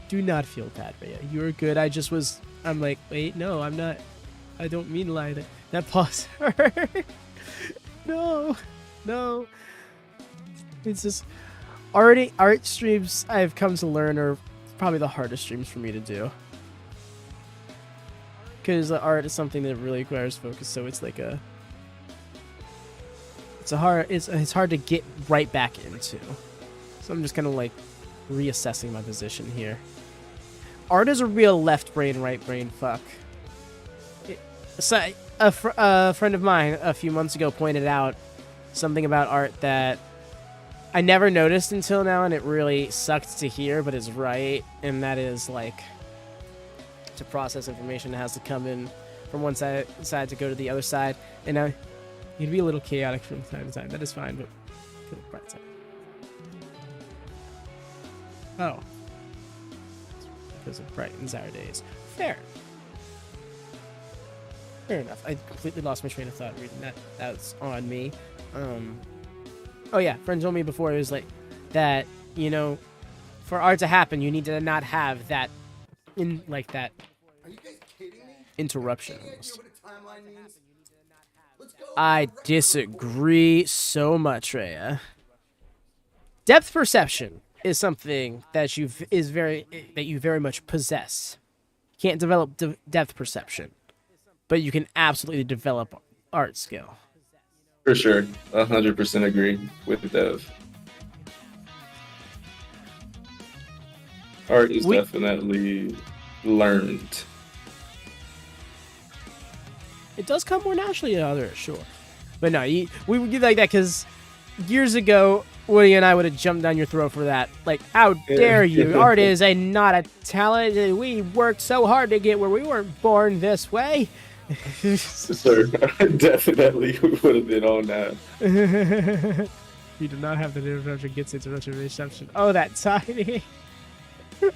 Do not feel bad, Rhea. You were good. I'm like, wait, no, I'm not. I don't mean lie. That pause hurt. No. It's just art streams I've come to learn are probably the hardest streams for me to do. Because the art is something that really requires focus, so it's like it's hard to get right back into. So I'm just kind of like reassessing my position here. Art is a real left brain, right brain fuck. So a friend of mine a few months ago pointed out something about art that I never noticed until now, and it really sucked to hear, but is right, and that is like to process information, it has to come in from one side to go to the other side, and now you'd be a little chaotic from time to time. That is fine, but to the bright side. Oh. Because it brightens our days. Fair enough. I completely lost my train of thought reading that. That's on me. Oh yeah, friend told me before, it was like that, for art to happen, you need to not have that that Are you guys kidding me? interruption. You can't hear what a timeline means? Let's go. I disagree so much, Rhea. Depth perception is something that you very much possess. You can't develop depth perception, but you can absolutely develop art skill. For sure, 100% agree with Dev. Art is definitely learned. It does come more naturally to others, sure. But no, we would do like that because years ago, Woody and I would have jumped down your throat for that. Like, how dare you? Art is not a talent. We worked so hard to get where we weren't born this way. Sir, I definitely would have been on that. You do not have the interruption gets interruption reception. Oh, that tiny.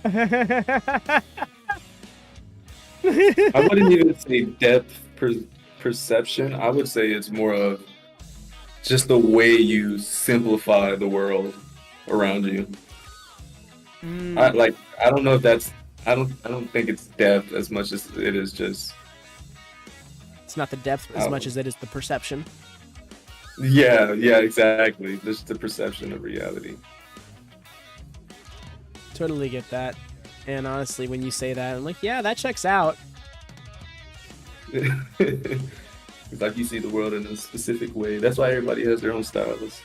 I wouldn't even say depth perception. I would say it's more of just the way you simplify the world around you. I don't know if that's I don't think it's depth as much as it is just. It's not the depth as much as it is the perception. Yeah, exactly. Just the perception of reality. Totally get that. And honestly, when you say that, I'm like, yeah, that checks out. It's like you see the world in a specific way. That's why everybody has their own styles.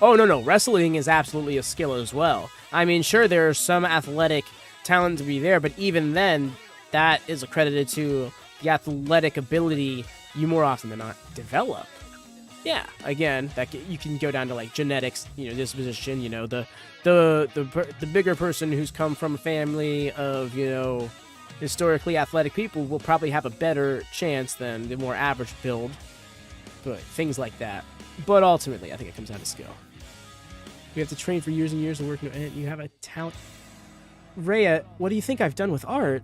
Oh, no. Wrestling is absolutely a skill as well. I mean, sure, there's some athletic talent to be there, but even then, that is accredited to the athletic ability you more often than not develop. Yeah, again, you can go down to like genetics, disposition, the bigger person who's come from a family of, historically athletic people will probably have a better chance than the more average build. But things like that. But ultimately, I think it comes down to skill. You have to train for years and years and work, and you have a talent. Rhea, what do you think I've done with art?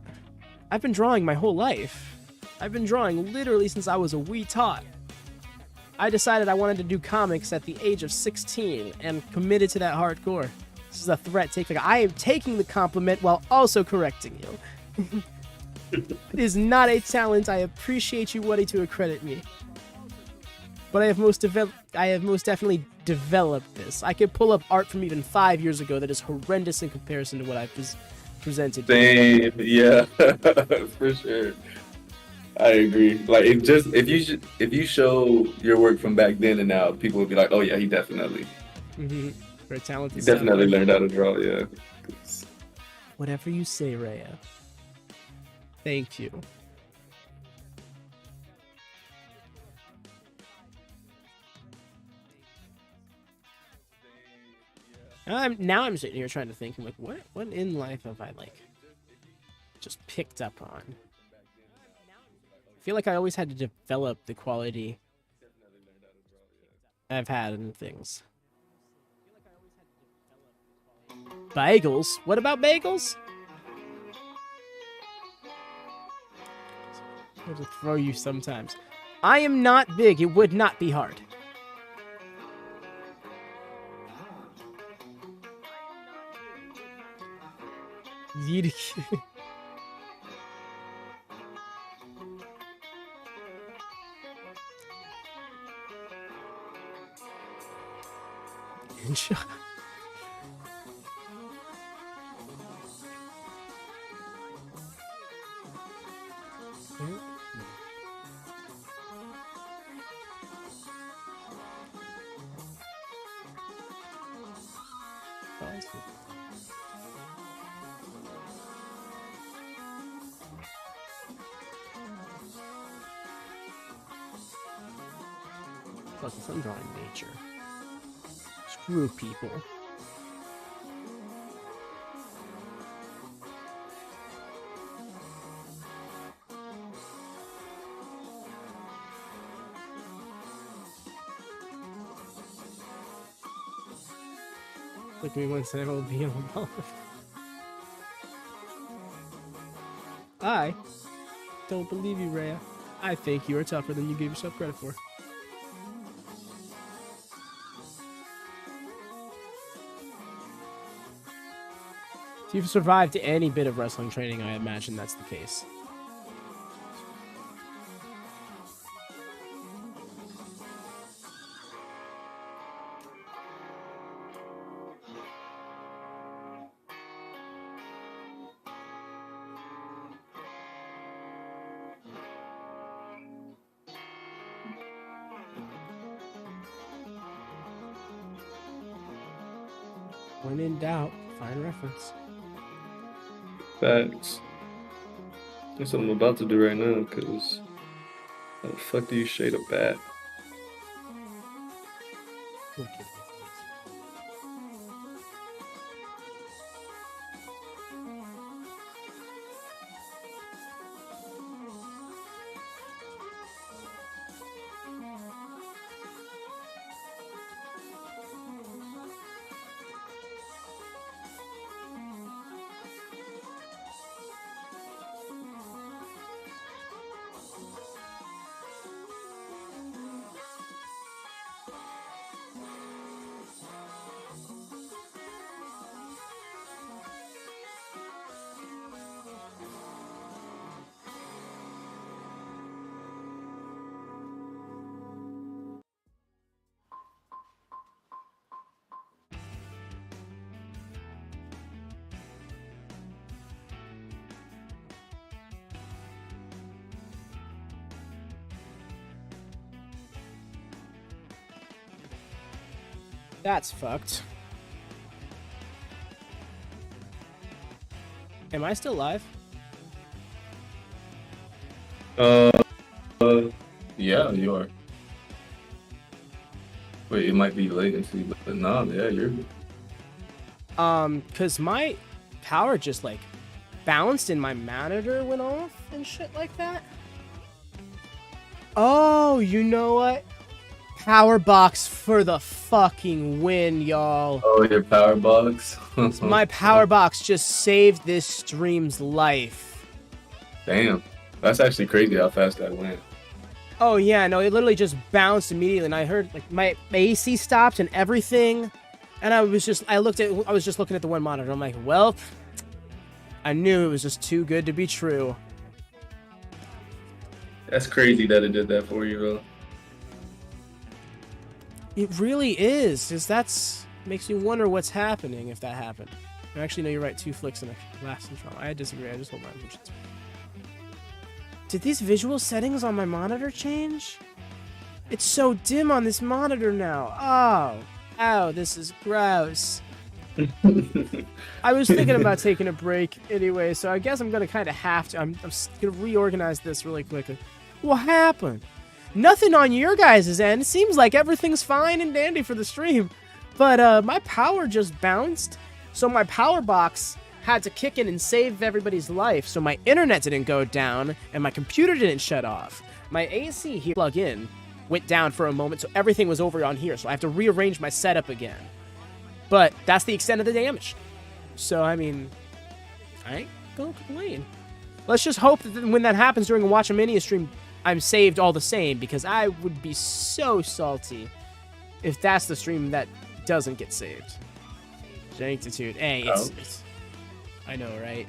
I've been drawing my whole life. I've been drawing literally since I was a wee tot. I decided I wanted to do comics at the age of 16 and committed to that hardcore. This is a threat. I am taking the compliment while also correcting you. It is not a talent. I appreciate you wanting to accredit me. But I have most definitely developed this. I could pull up art from even 5 years ago that is horrendous in comparison to what I've presented. Same, yeah, for sure. I agree. Like, if you show your work from back then and now, people will be like, "Oh yeah, he definitely." Very talented. He definitely learned how to draw. Yeah. Whatever you say, Rhea. Thank you. I'm sitting here trying to think. I'm like, what in life have I just picked up on? I feel like I always had to develop the quality I've had in things. Bagels? What about bagels? I have to throw you sometimes. I am not big. It would not be hard. Plus, I'm drawing nature. Screw people. Look at me once and I will be on the I don't believe you, Rhea. I think you are tougher than you gave yourself credit for. If you've survived any bit of wrestling training, I imagine that's the case. When in doubt, find reference. Facts. That's what I'm about to do right now, because how the fuck do you shade a bat? That's fucked. Am I still live? Yeah, you are. Wait, it might be latency, but no, yeah, you're. Cause my power just like bounced and my monitor went off and shit like that. Oh, you know what? Power box for the fucking win, y'all. Oh, your power box. My power box just saved this stream's life. Damn, that's actually crazy how fast that went. Oh yeah, no, it literally just bounced immediately, and I heard like my AC stopped and everything, and I was just looking at the one monitor. I'm like, well, I knew it was just too good to be true. That's crazy that it did that for you, bro. It really is, because that's makes me wonder what's happening if that happened. Actually, no, you're right. 2 flicks and a last and trauma. I disagree. I just hold my emotions. Did these visual settings on my monitor change? It's so dim on this monitor now. Oh, ow, this is gross. I was thinking about taking a break anyway, so I guess I'm gonna kind of have to. I'm gonna reorganize this really quickly. What happened? Nothing on your guys' end. It seems like everything's fine and dandy for the stream. But my power just bounced, so my power box had to kick in and save everybody's life, so my internet didn't go down, and my computer didn't shut off. My AC here plug in went down for a moment, so everything was over on here, so I have to rearrange my setup again. But that's the extent of the damage. So, I mean, I ain't gonna complain. Let's just hope that when that happens during a Watch a Mania stream, I'm saved all the same, because I would be so salty if that's the stream that doesn't get saved. Sanctitude. Hey, it's I know, right?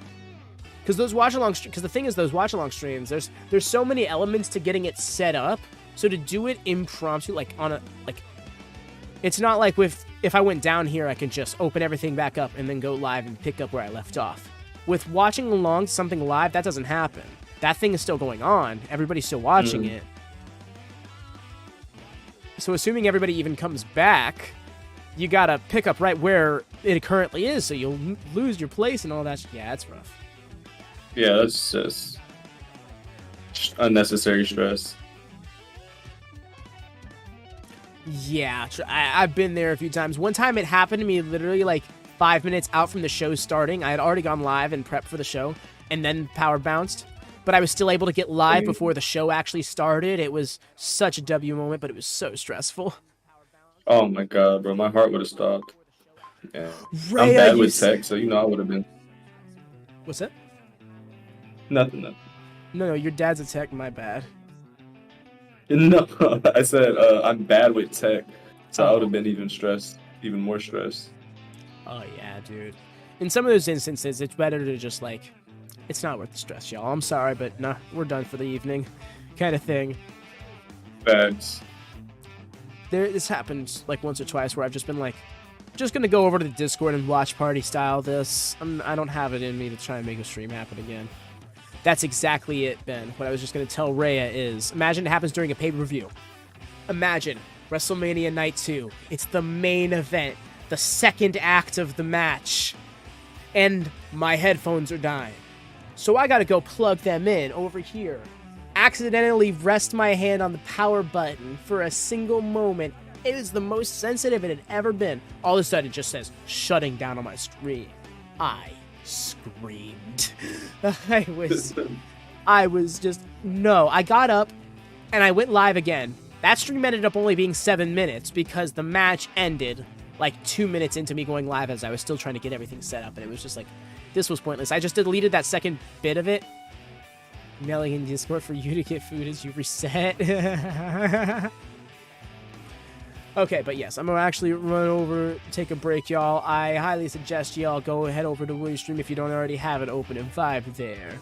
Because those watch-along, because the thing is, those watch-along streams, there's so many elements to getting it set up. So to do it impromptu, like on a it's not like if I went down here, I can just open everything back up and then go live and pick up where I left off. With watching along something live, that doesn't happen. That thing is still going on. Everybody's still watching it. So assuming everybody even comes back, you gotta pick up right where it currently is, so you'll lose your place and all that. Yeah, that's rough. Yeah, that's just unnecessary stress. Yeah, I've been there a few times. One time it happened to me literally like 5 minutes out from the show starting. I had already gone live and prepped for the show, and then power bounced. But I was still able to get live before the show actually started. It was such a W moment, but it was so stressful. Oh my god, bro, my heart would have stopped. Yeah. Rhea, I'm bad with tech, so you know I would have been. What's that? Nothing. No, your dad's a tech, my bad. No, I said I'm bad with tech, so I would have been even more stressed. Oh yeah, dude. In some of those instances, it's better to just like, it's not worth the stress, y'all. I'm sorry, but nah, we're done for the evening, kind of thing. Facts. This happened like once or twice where I've just been like, just gonna go over to the Discord and watch party style this. I don't have it in me to try and make a stream happen again. That's exactly it, Ben. What I was just gonna tell Rhea is, imagine it happens during a pay-per-view. Imagine WrestleMania Night 2. It's the main event, the second act of the match, and my headphones are dying. So I gotta go plug them in over here. Accidentally rest my hand on the power button for a single moment. It was the most sensitive it had ever been. All of a sudden it just says shutting down on my screen. I screamed. I was just, no. I got up and I went live again. That stream ended up only being 7 minutes because the match ended like 2 minutes into me going live as I was still trying to get everything set up, and it was just like, this was pointless. I just deleted that second bit of it. Yelling in Discord for you to get food as you reset. Okay, but yes, I'm gonna actually run over, take a break, y'all. I highly suggest y'all go head over to Willy's stream if you don't already have it open and vibe there.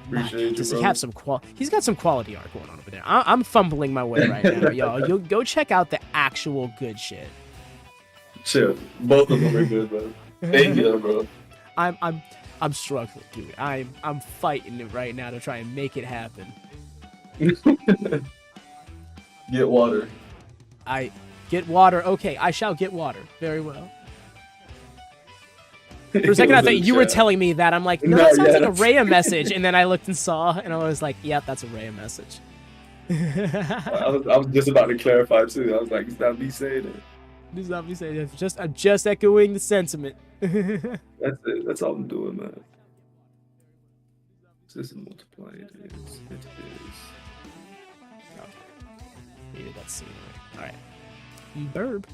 Appreciate you, Does he bro. have some He's got some quality art going on over there. I'm fumbling my way right now, y'all. You'll go check out the actual good shit. Chill. Both of them are good, bro. Thank you, bro. I'm struggling, dude. I'm fighting it right now to try and make it happen. Get water. I get water. Okay, I shall get water. Very well. For a second, I thought you were telling me that. I'm like, no, that sounds like a Rhea message. And then I looked and saw, and I was like, yep, that's a Rhea message. I was just about to clarify too. I was like, it's not me saying it. It's not me saying it. I'm just echoing the sentiment. That's it. That's all I'm doing, man. This is multiplying. It is. Okay. Needed that scenery. All right. Burb.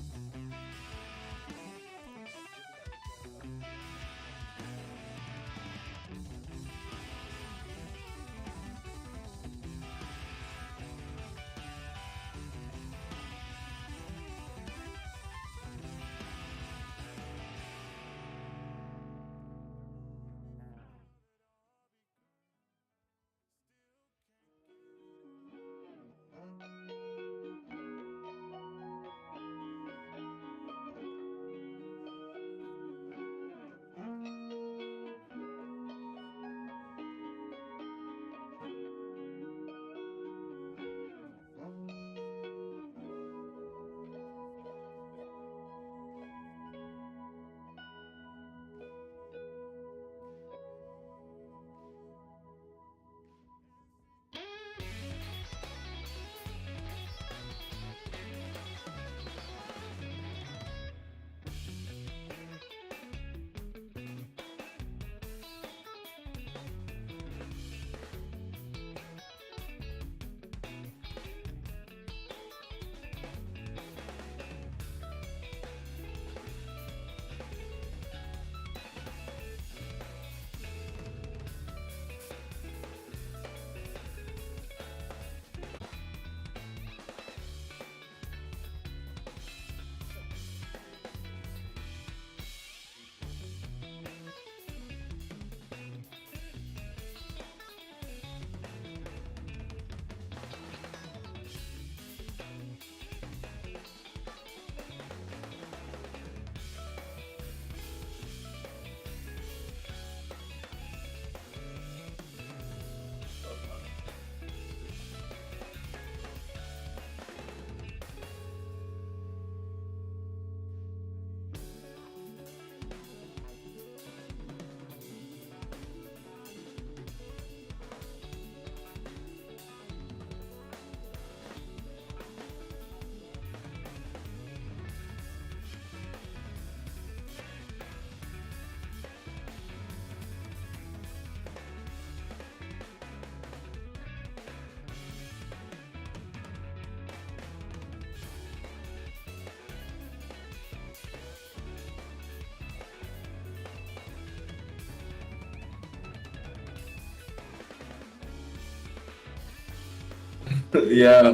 Yeah,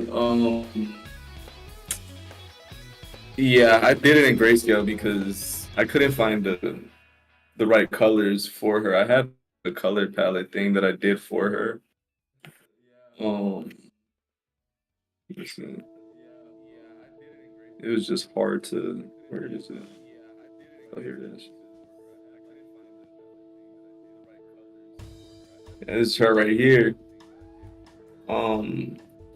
yeah, I did it in grayscale because I couldn't find the right colors for her. I had a color palette thing that I did for her. Let's see. It was just hard to. Where is it? Oh, here it is. Yeah, this is her right here.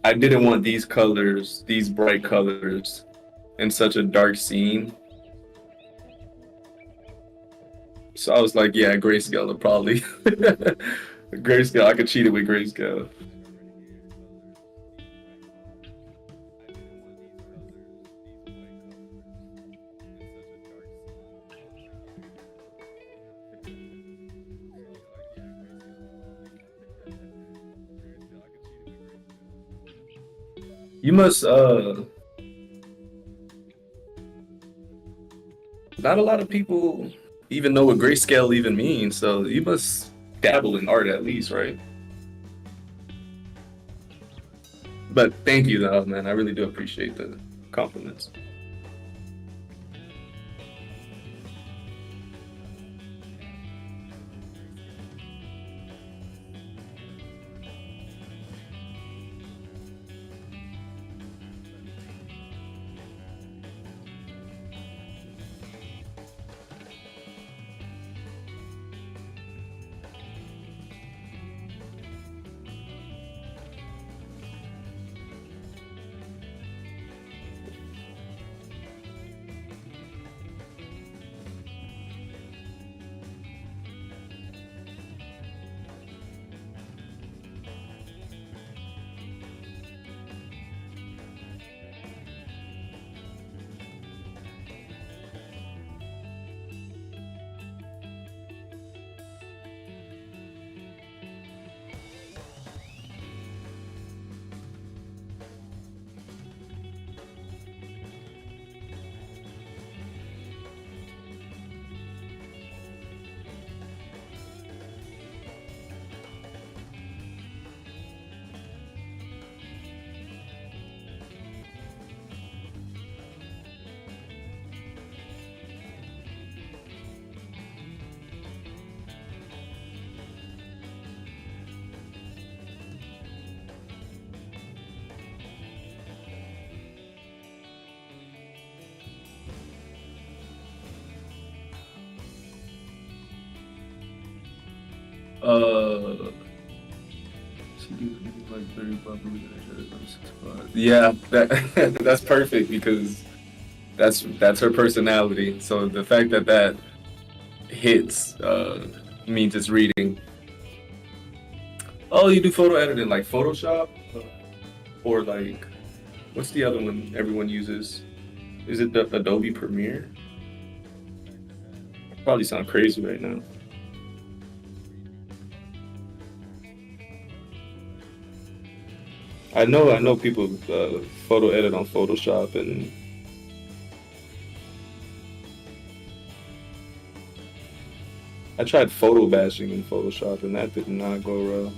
I didn't want these colors, these bright colors, in such a dark scene. So I was like, yeah, grayscale will probably grayscale. I could cheat it with grayscale. You must not a lot of people even know what grayscale even means, so you must dabble in art at least, right? But thank you though, man. I really do appreciate the compliments. Uh, yeah, that that's perfect because that's her personality. So the fact that that hits means it's reading. Oh, you do photo editing like Photoshop, or like what's the other one everyone uses? Is it the Adobe Premiere? Probably sound crazy right now. I know people photo edit on Photoshop, and I tried photo bashing in Photoshop, and that did not go well.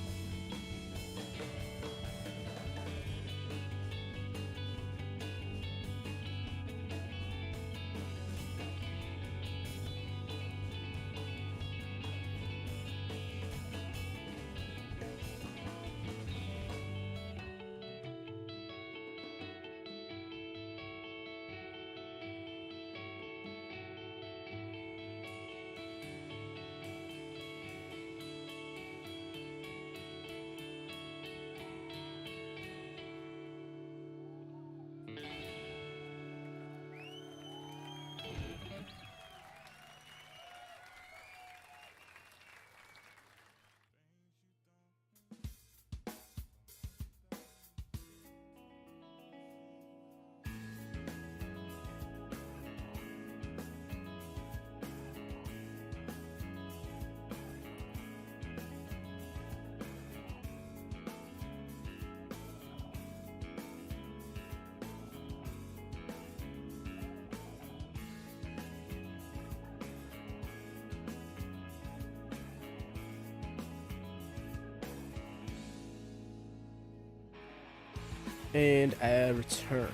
And I return.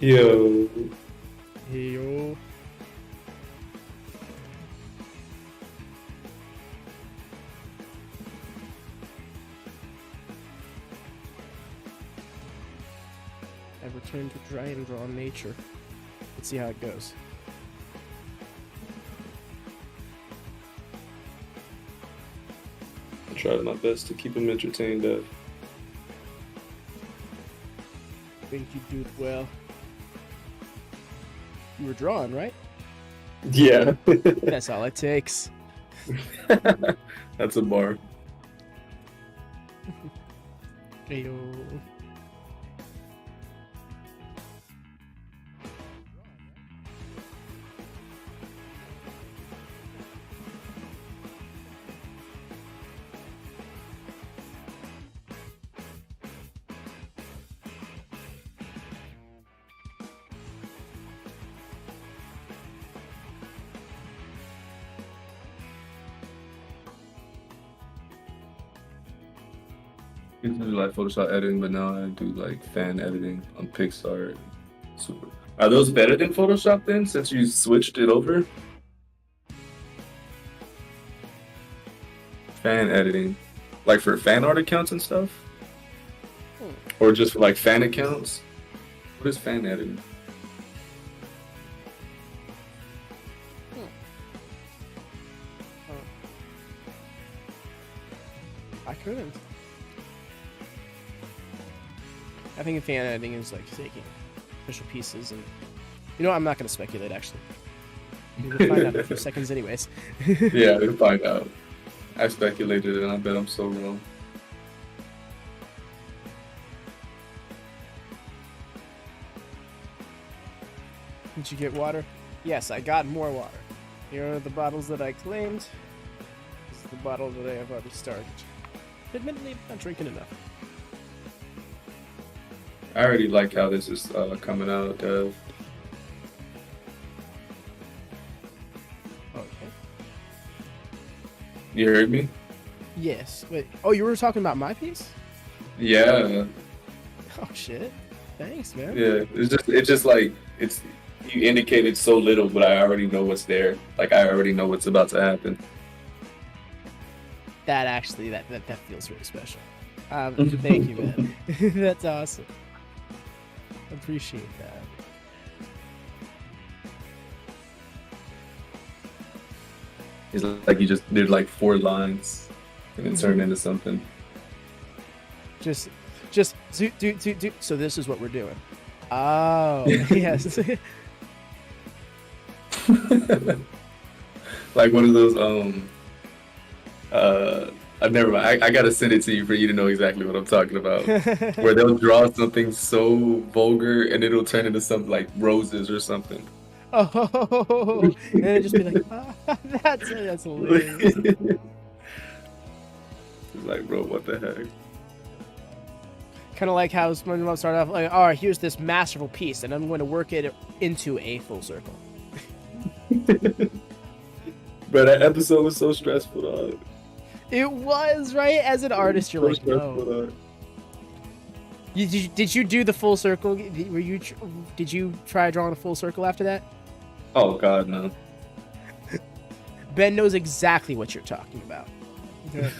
Yo. Yo. I return to dry and draw nature. Let's see how it goes. I tried my best to keep him entertained. I think you did well. You were drawing, right? Yeah. That's all it takes. That's a bar. Ayo. I used to do like Photoshop editing, but now I do like fan editing on Pixar. Super. Are those better than Photoshop then, since you switched it over? Fan editing, like for fan art accounts and stuff, or just for like fan accounts. What is fan editing? I couldn't. I think fan editing is like taking official pieces and... You know what? I'm not going to speculate, actually. We'll find out in a few seconds anyways. Yeah, we'll find out. I speculated and I bet I'm so wrong. Did you get water? Yes, I got more water. Here are the bottles that I claimed. This is the bottle that I have already started. Admittedly, I'm not drinking enough. I already like how this is coming out. Okay. You heard me? Yes. Wait. Oh, you were talking about my piece? Yeah. Oh shit. Thanks, man. Yeah. It's just like you indicated so little, but I already know what's there. Like I already know what's about to happen. That actually, that feels really special. Thank you, man. That's awesome. Appreciate that. It's like you just did like 4 lines and it turned into something. Just do. So this is what we're doing. Oh, yes. Like one of those never mind. I gotta send it to you for you to know exactly what I'm talking about. Where they'll draw something so vulgar and it'll turn into something like roses or something. Oh, and it just be like, that's hilarious. Like, bro, what the heck? Kind of like how SpongeBob started off like, all right, here's this masterful piece, and I'm going to work it into a full circle. Bro, that episode was so stressful, dog. It was, right? As an artist, you're like, stressful, no. dog. Did you do the full circle? Did you try drawing a full circle after that? Oh God, no. Ben knows exactly what you're talking about.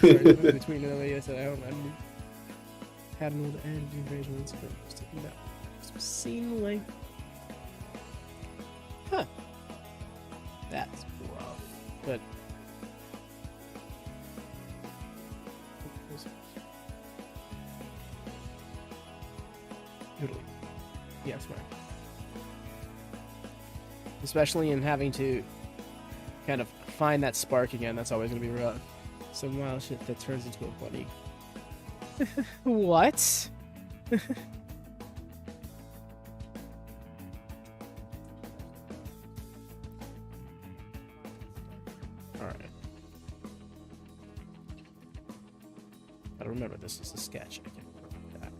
Between the videos that I had an old editing arrangements for taking that scene like, huh? That's rough, but. Totally. Yeah, smart. Especially in having to kind of find that spark again, that's always going to be rough. Some wild shit that turns into a bunny. What? Alright. Gotta remember, this is a sketch. I can remember that.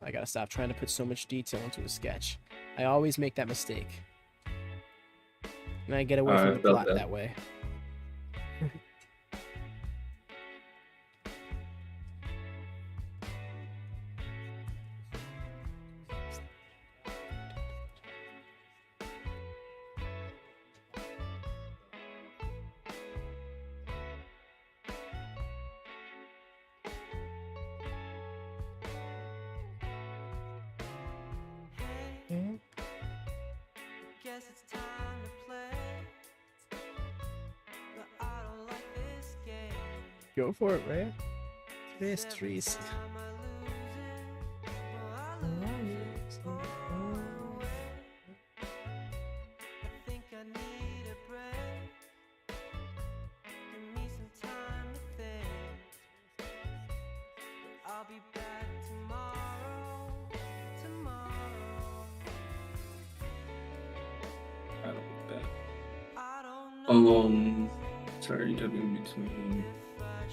I gotta stop trying to put so much detail into a sketch. I always make that mistake. And I get away from the plot that way. Guess it's time to play, but I don't like this game. Go for it, Ray. Today's trees. Time I lose it, well, I lose it all. be back tomorrow, tomorrow. I don't know that. I don't know Sorry, W between.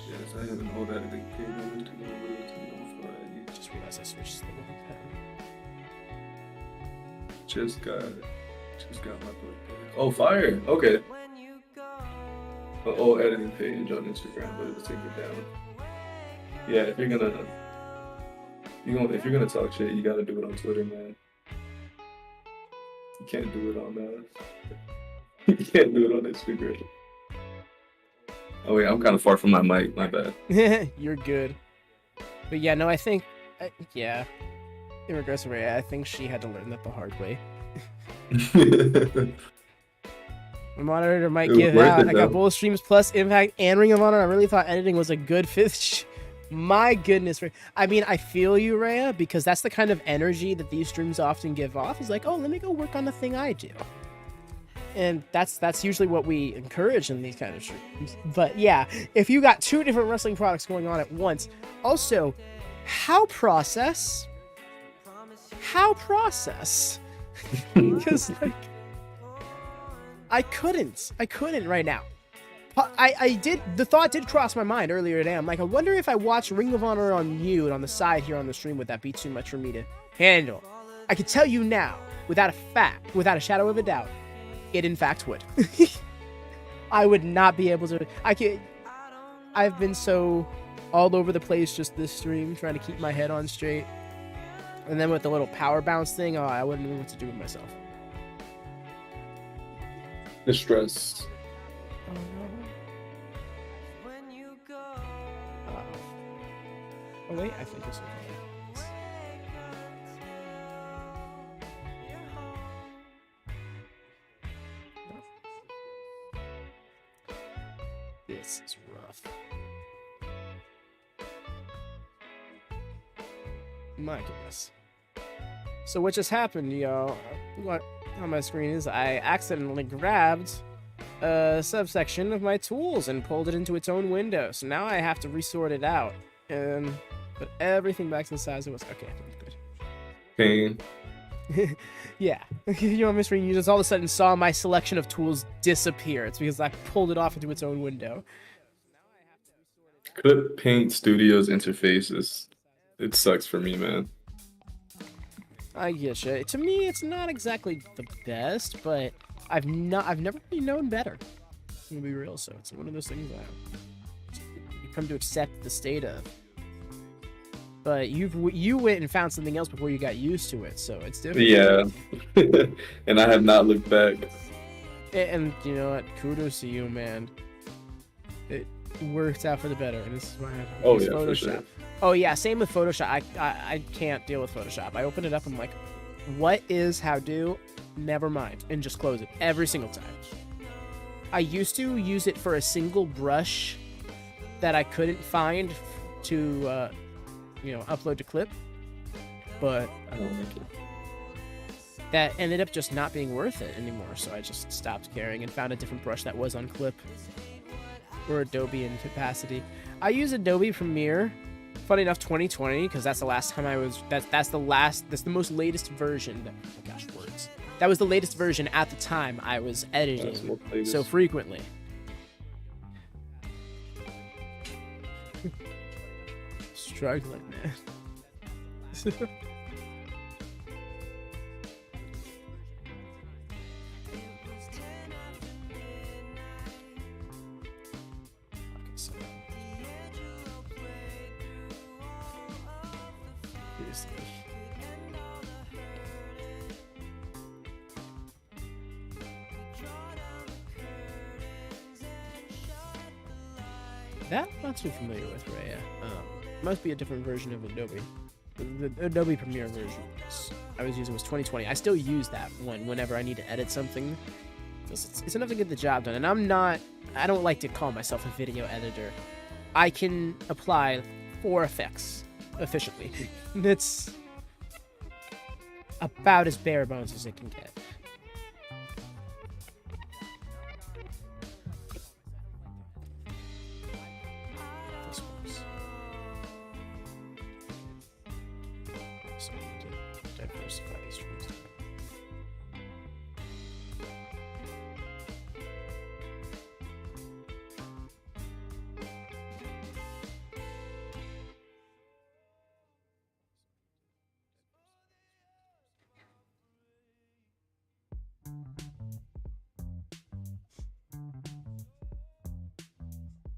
Yes, I have an old editing program to know for I Just realized I switched the pen. just got my book. Oh, fire! Okay. when you go. An old editing page on Instagram, but it'll take it down. Yeah, if you're gonna talk shit, you gotta do it on Twitter, man. You can't do it on you can't do it on Instagram. Oh wait, I'm kind of far from my mic. My bad. You're good. But yeah, no, I think, yeah. In regards to Rhea, I think she had to learn that the hard way. My monitor might It was give worth out. it, I got though. both streams plus Impact and Ring of Honor. I really thought editing was a good fifth. My goodness. I mean, I feel you, Rhea, because that's the kind of energy that these streams often give off. Is like, oh, let me go work on the thing I do. And that's usually what we encourage in these kind of streams. But yeah, if you got two different wrestling products going on at once, also, how process? How process? Because like, I couldn't right now. The thought did cross my mind earlier today. I'm like, I wonder if I watch Ring of Honor on mute on the side here on the stream, would that be too much for me to handle? I can tell you now, without a shadow of a doubt, it in fact would. I would not be able to. I've been so all over the place just this stream, trying to keep my head on straight. And then with the little power bounce thing, oh, I wouldn't know what to do with myself. The stress. Oh no. When you go. Oh wait, I think this is okay. This is rough. My goodness. So what just happened, y'all? What on my screen is I accidentally grabbed a subsection of my tools and pulled it into its own window. So now I have to resort it out and put everything back to the size it was. Okay, good. Pain. Yeah. You know, Miss Green, you just all of a sudden saw my selection of tools disappear. It's because I pulled it off into its own window. Clip Paint Studios interfaces. It sucks for me, man. I get you. To me, it's not exactly the best, but I've never really known better. I'm gonna be real, so it's one of those things that you come to accept the state of. But you went and found something else before you got used to it, so it's different. Yeah. And I have not looked back. And you know what? Kudos to you, man. It worked out for the better, and this is why I have Oh, use yeah, for Photoshop. sure. Oh yeah, same with Photoshop. I can't deal with Photoshop. I open it up, I'm like, what is how do? Never mind, and just close it every single time. I used to use it for a single brush that I couldn't find to upload to clip, but I don't like it. that ended up just not being worth it anymore, so I just stopped caring and found a different brush that was on clip or Adobe in capacity. I use Adobe Premiere, funny enough, 2020, because that's the last time I was, that's the most latest version, oh gosh, words. That was the latest version at the time I was editing so frequently. Struggling, man. That I'm not too familiar with, Rhea. Must be a different version of Adobe. The Adobe Premiere version I was using was 2020. I still use that one whenever I need to edit something. It's enough to get the job done. And I don't like to call myself a video editor. I can apply 4 effects efficiently. It's about as bare bones as it can get.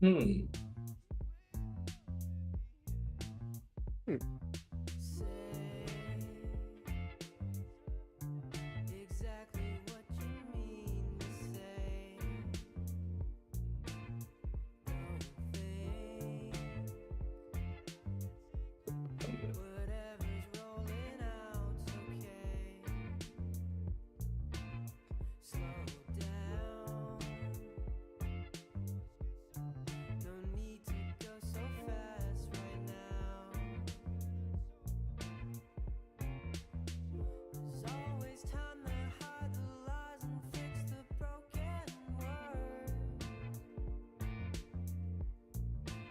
Hmm. Exactly what you mean to say. Don't think whatever's rolling out's okay. Slow down. No need to go so fast right now. There's always time to hide the lies and fix the broken word.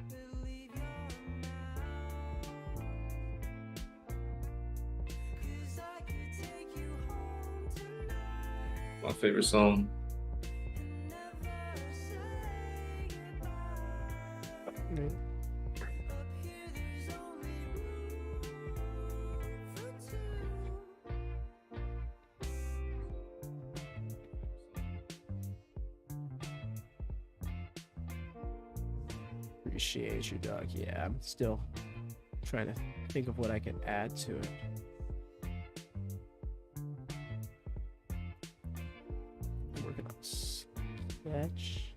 Believe your mouth, 'cause I could take you home tonight My favorite song. and never say goodbye. Mm. Up here there's only room for two. Appreciate you, dog. Yeah, I'm still trying to think of what I can add to it. I'm working on a sketch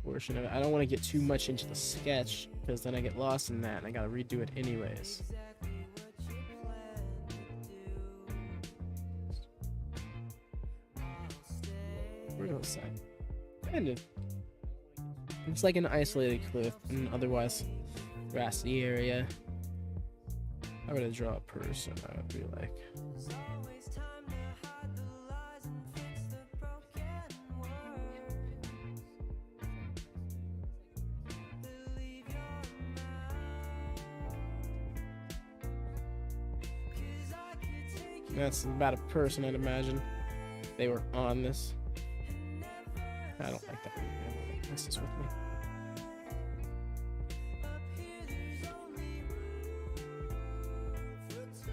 portion of it. I don't want to get too much into the sketch because then I get lost in that and I gotta redo it anyways. Exactly what you plan to do. I'll stay. Real hillside. Kind of. It's like an isolated cliff, and otherwise grassy area. I'm gonna draw a person. I would be like, There's always time to hide the lies and fix the broken words. Believe your mouth, 'cause I could take you that's about a person, I'd imagine. They were on this. and never I don't like that. This is with me. Up here there's only room for two.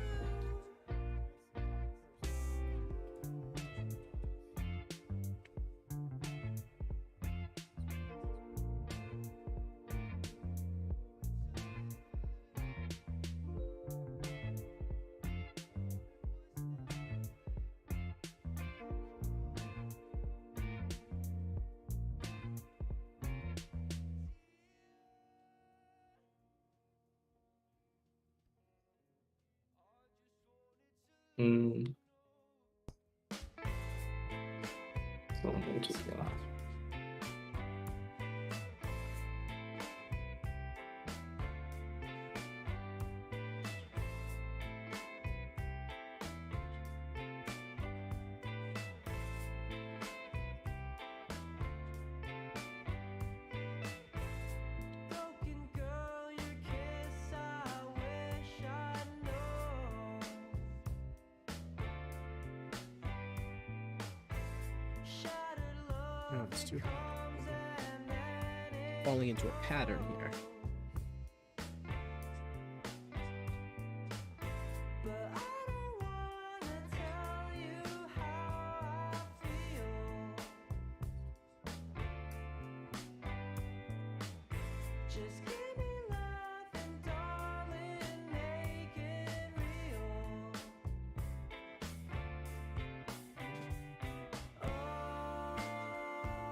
Hmm. Something to that. Broken girl, your kiss, I wish I'd known. Shattered love No, it's too comes and then it falling into a pattern here. But I don't wanna tell you how I feel. Just keep me laughing, darling, make it real. Oh,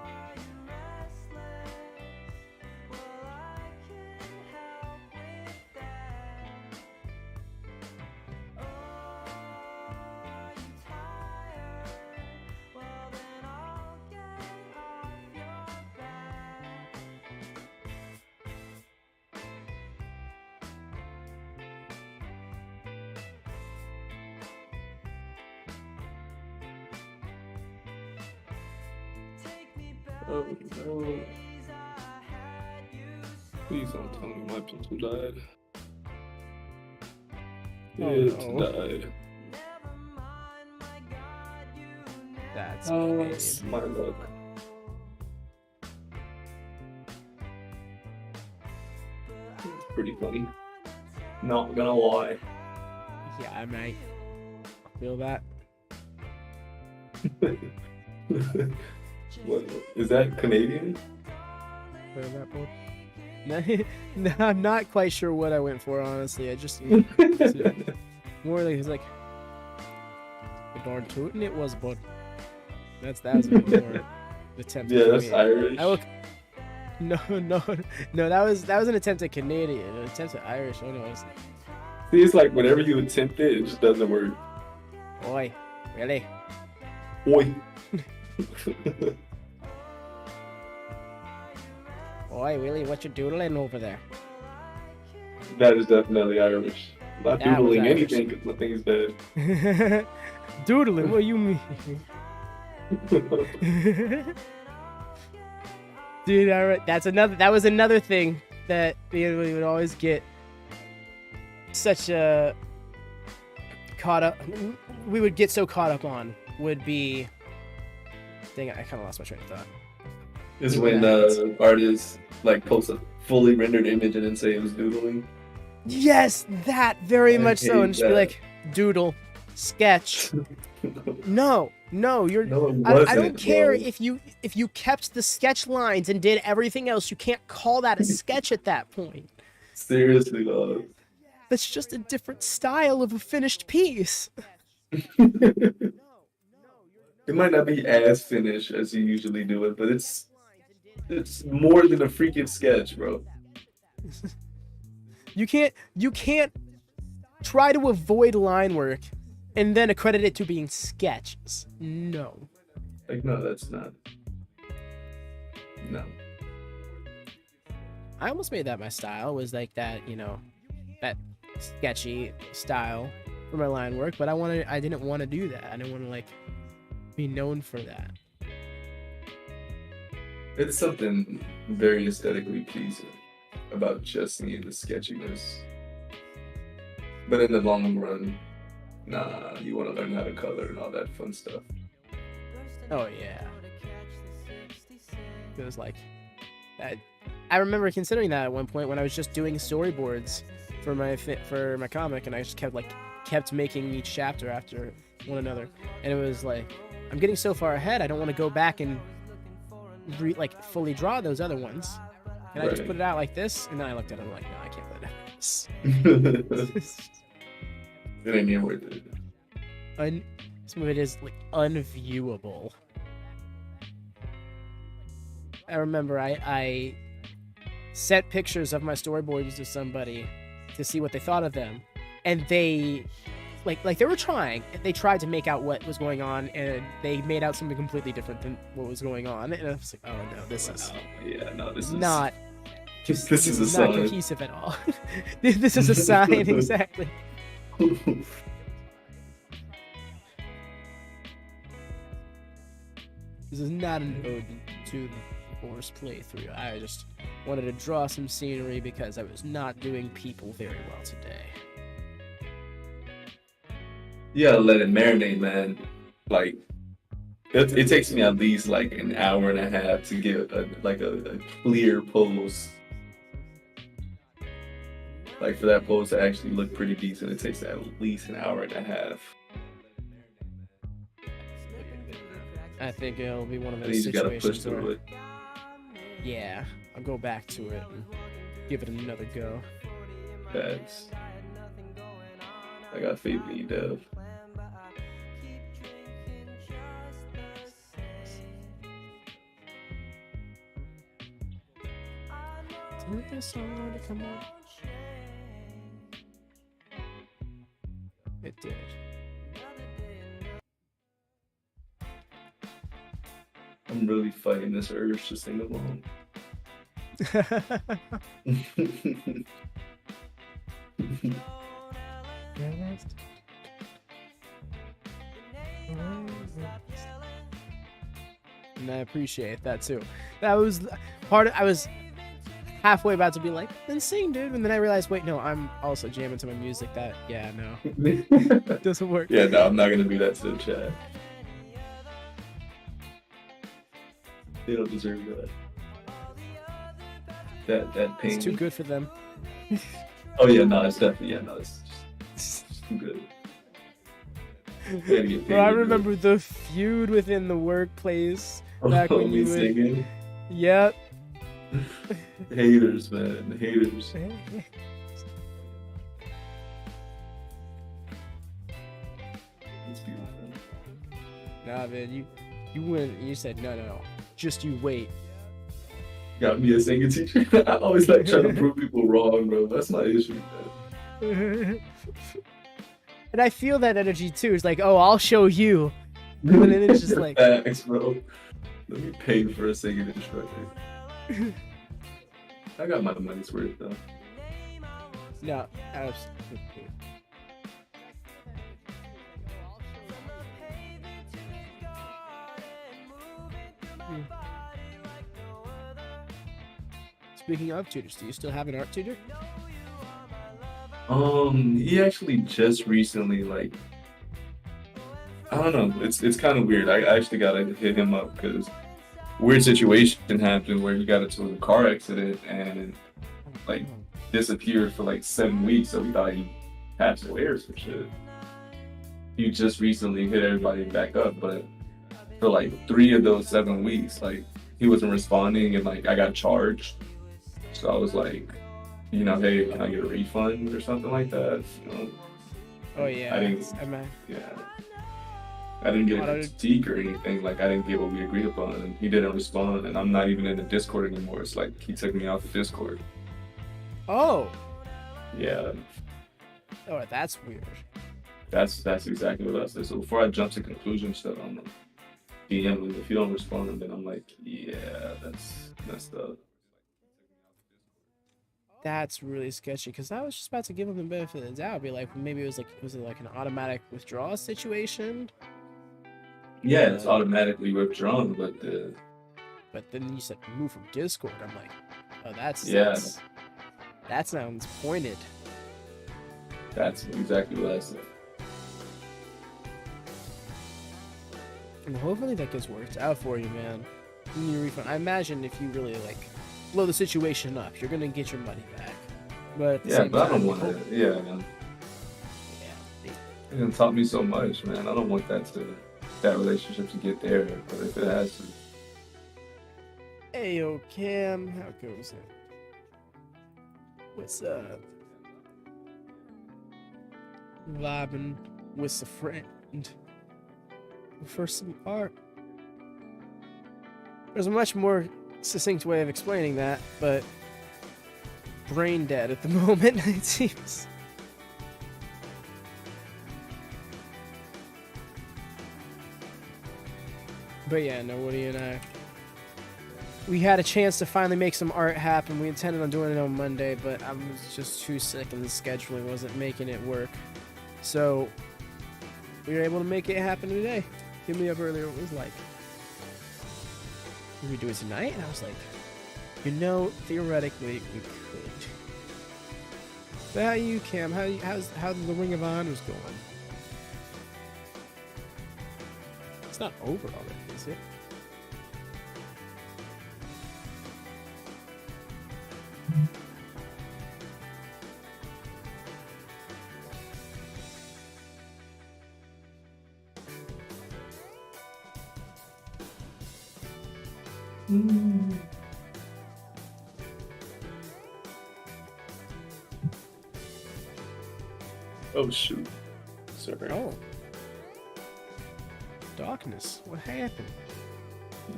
are you restless? Well, I can help with that. Oh, are you tired? Well, then I'll get off your back. Take me back Oh, to no. days I had you so. Please don't tell me my pencil died. Oh, It no. died. Never mind, my God, you That's Oh, mean. it's my luck. It's pretty funny. Not gonna lie. Yeah, I might feel that. What is that Canadian? Put on that board. No, I'm not quite sure what I went for, honestly. I just more like it's like the darn tootin' it was, bud. That was a more attempt. Yeah, at that's Canadian. Irish. No, that was an attempt at Canadian, an attempt at Irish. Oh no, it's See, it's like whenever you attempt it, it just doesn't work. oi, really? Oi. Oi, Willie, what you doodling over there? That is definitely Irish. Not That was doodling Irish. anything because nothing's bad. Doodling? What do you mean? Dude, that was another thing that we would always get such a we would get so caught up on would be dang it, I kind of lost my train of thought. Is when artists like post a fully rendered image and then say it was doodling. Yes, that very I much so, hate and just be that. like doodle, sketch. No, you're. No, it I wasn't, don't care bro. if you kept the sketch lines and did everything else. You can't call that a sketch at that point. Seriously, dog. That's just a different style of a finished piece. It might not be as finished as you usually do it, but it's more than a freaking sketch, bro. You can't try to avoid line work and then accredit it to being sketches. No. Like, no, that's not. No. I almost made that my style, was like that, that sketchy style for my line work, but I didn't want to do that. I didn't want to like be known for that. It's something very aesthetically pleasing about just seeing the sketchiness. But in the long run, nah, you want to learn how to color and all that fun stuff. Oh yeah. It was like I remember considering that at one point when I was just doing storyboards for my comic, and I just kept making each chapter after one another, and it was like I'm getting so far ahead, I don't want to go back and fully draw those other ones, and I just Right. put it out like this, and then I looked at it like, no, I can't put it out. It ain't even worth it. Some of it is like unviewable. I remember I sent pictures of my storyboards to somebody to see what they thought of them, and they they were trying. They tried to make out what was going on, and they made out something completely different than what was going on. And I was like, oh no, this is This is not This is a not sign. cohesive at all. This is a sign, exactly. This is not an ode to the Force playthrough. I just wanted to draw some scenery because I was not doing people very well today. You gotta let it marinate, man. Like, it takes me at least like an hour and a half to get a clear pose. Like, for that pose to actually look pretty decent, it takes at least an hour and a half. I think it'll be one of And those you just gotta push situations through where, it. yeah, I'll go back to it and give it another go. Facts. I got faith in you, Dev. Did this song already come out? It did. I'm really fighting this urge to sing along. And I appreciate that too. That was part of, I was halfway about to be like, then sing, dude. And then I realized, wait, no, I'm also jamming to my music. That, yeah, no, doesn't work. Yeah, no, I'm not gonna do that to the chat. They don't deserve that. That pain. It's too good for them. Oh yeah, no, it's definitely it's just too good. Gotta get Bro, I paid to do remember the feud within the workplace it. back when Me you would, singing. yep. Haters, man. Haters. It's beautiful. Nah, man, you went. You said no. Just you wait. Got me a singing teacher. I always like trying to prove people wrong, bro. That's my issue, man. And I feel that energy too. It's like, oh, I'll show you. And then it's just like, Thanks, bro. Let me pay for a singing instructor. I got my money's worth though. no, absolutely. Speaking of tutors, do you still have an art tutor? He actually just recently, like, I don't know. It's kind of weird. I actually gotta hit him up because weird situation happened where he got into a car accident and like disappeared for like 7 weeks. So we thought he passed away or some shit. He just recently hit everybody back up, but for like 3 of those 7 weeks, like he wasn't responding, and like I got charged. So I was like, you know, hey, can I get a refund or something like that? You know, Oh yeah, I didn't. Yeah, I didn't get a critique or anything. Like I didn't get what we agreed upon, and he didn't respond. And I'm not even in the Discord anymore. It's like he took me off the Discord. Oh. Yeah, Oh, that's weird. that's exactly what I said. So before I jump to conclusions, that I'm like, DM him. If you don't respond, then I'm like, yeah, that's messed up. That's really sketchy because I was just about to give him the benefit of the doubt. Be like, maybe it was it like an automatic withdrawal situation? Yeah, it's automatically withdrawn, but But then you said move from Discord. I'm like, oh, Yeah. that sounds pointed. that's exactly what I said. And hopefully that gets worked out for you, man. And your refund. I imagine if you really like blow the situation up, you're gonna get your money back. But at the Yeah, same but I time, don't want to. Yeah, man. Yeah. It done taught me so much, man. I don't want that relationship to get there, but if it has to. Hey, yo, Cam, how goes it? What's up? Vibing with a friend for some art. There's a much more succinct way of explaining that, but brain dead at the moment, it seems. But yeah, no, Woody and I, we had a chance to finally make some art happen. We intended on doing it on Monday, but I was just too sick and the scheduling wasn't making it work. So we were able to make it happen today. Hit me up earlier. It was like, "Can we do it tonight?" And I was like, you know, theoretically we could. But how you, Cam? How's the Ring of Honors going? It's not over already, is it? Oh shoot! Sorry. Oh. Darkness. What happened?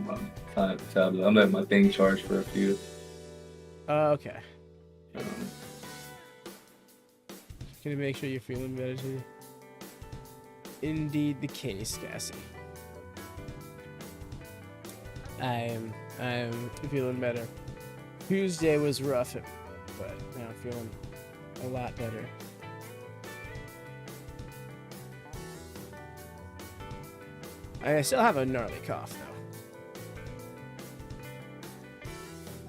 My tablet. I'm letting my thing charge for a few. Okay. Um, Can you make sure you're feeling better too? Indeed the case, Cassie. I'm feeling better. Tuesday was rough, but now I'm feeling a lot better. I still have a gnarly cough though.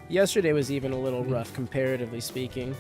Yesterday was even a little rough, comparatively speaking.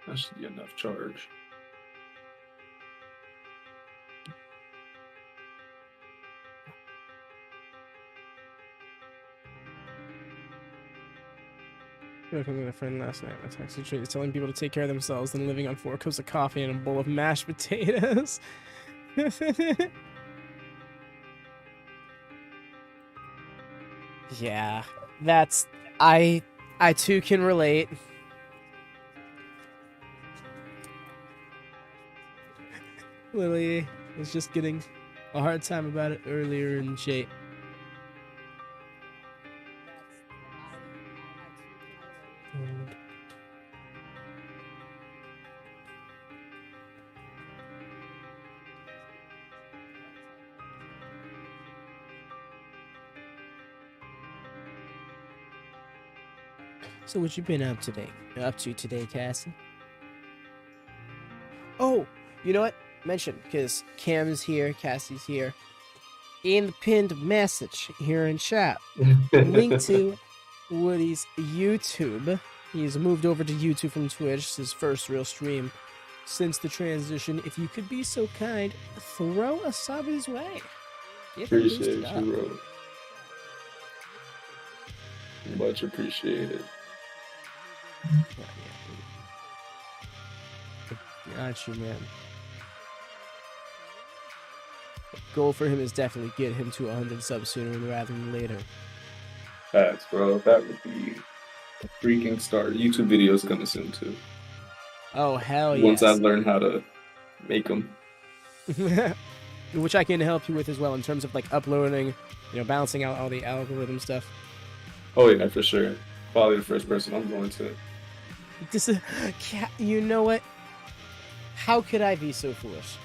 That should be enough charge. Joking with a friend last night. My taxi trade is telling people to take care of themselves than living on 4 cups of coffee and a bowl of mashed potatoes. Yeah, that's I too can relate. Lily was just getting a hard time about it earlier in chat. So what you been up to today, Cassie? Oh, you know what? Mention, because Cam's here, Cassie's here. In the pinned message here in chat, link to Woody's YouTube. He's moved over to YouTube from Twitch. It's his first real stream since the transition. If you could be so kind, throw a sub his way. Get him Appreciate boosted you, up. bro. Much appreciated. Got you, man. The goal for him is definitely get him to 100 subs sooner rather than later. Facts, bro. That would be a freaking start. YouTube videos coming soon too. Oh, hell yes. Once I learn how to make them. Which I can help you with as well in terms of like uploading, balancing out all the algorithm stuff. Oh yeah, for sure. Probably the first person I'm going to. This is, you know what? How could I be so foolish?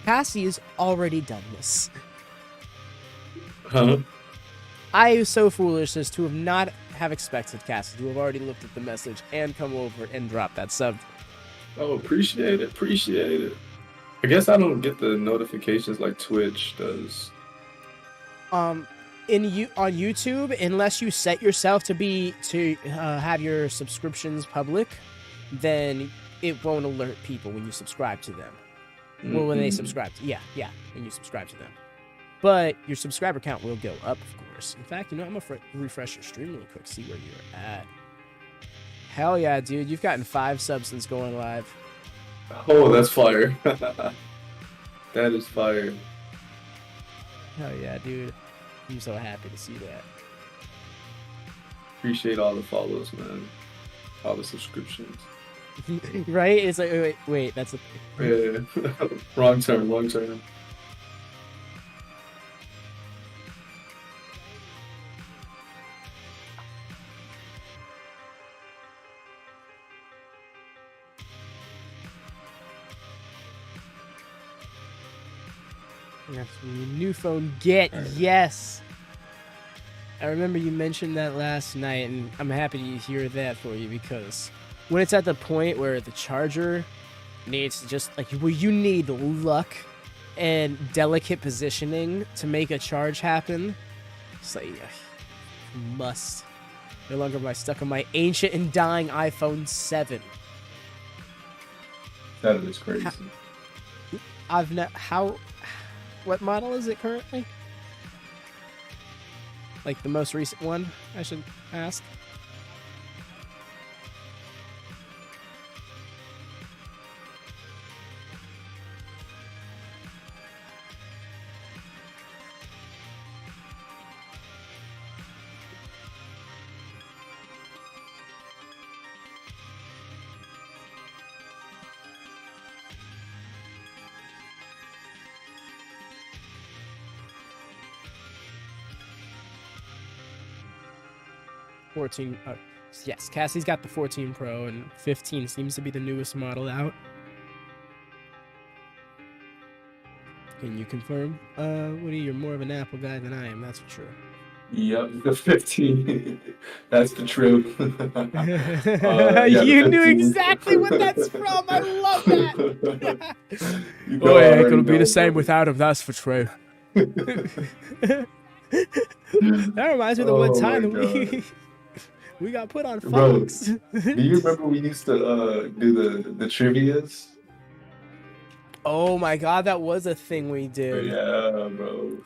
Cassie has already done this. Huh? I am so foolish as to have expected Cassie to have already looked at the message and come over and drop that sub. Oh, appreciate it. Appreciate it. I guess I don't get the notifications like Twitch does. On YouTube, unless you set yourself to have your subscriptions public, then it won't alert people when you subscribe to them. Well, when they subscribe to, when you subscribe to them. But your subscriber count will go up, of course. In fact, I'm gonna refresh your stream really quick, see where you're at. Hell yeah, dude, you've gotten 5 subs since going live. Oh, that's fire. That is fire. Hell yeah, dude. I'm so happy to see that. Appreciate all the follows, man. All the subscriptions. Right? It's like, wait, that's a... Yeah. Wrong turn, wrong turn. That's your new phone. Yes. I remember you mentioned that last night, and I'm happy to hear that for you because when it's at the point where the charger needs to just where you need luck and delicate positioning to make a charge happen, it's like must. No longer am I stuck on my ancient and dying iPhone 7. That is crazy. What model is it currently? Like the most recent one, I should ask. Yes, Cassie's got the 14 Pro, and 15 seems to be the newest model out. Can you confirm? Woody, you're more of an Apple guy than I am, that's for sure. Yep, the 15. That's the truth. You knew exactly what that's from. I love that. Oh, yeah, it could be the same without him. That's for true. That reminds me of the one time We got put on Bro, Fox. do you remember we used to do the trivias? Oh my god, that was a thing we did. Yeah, bro.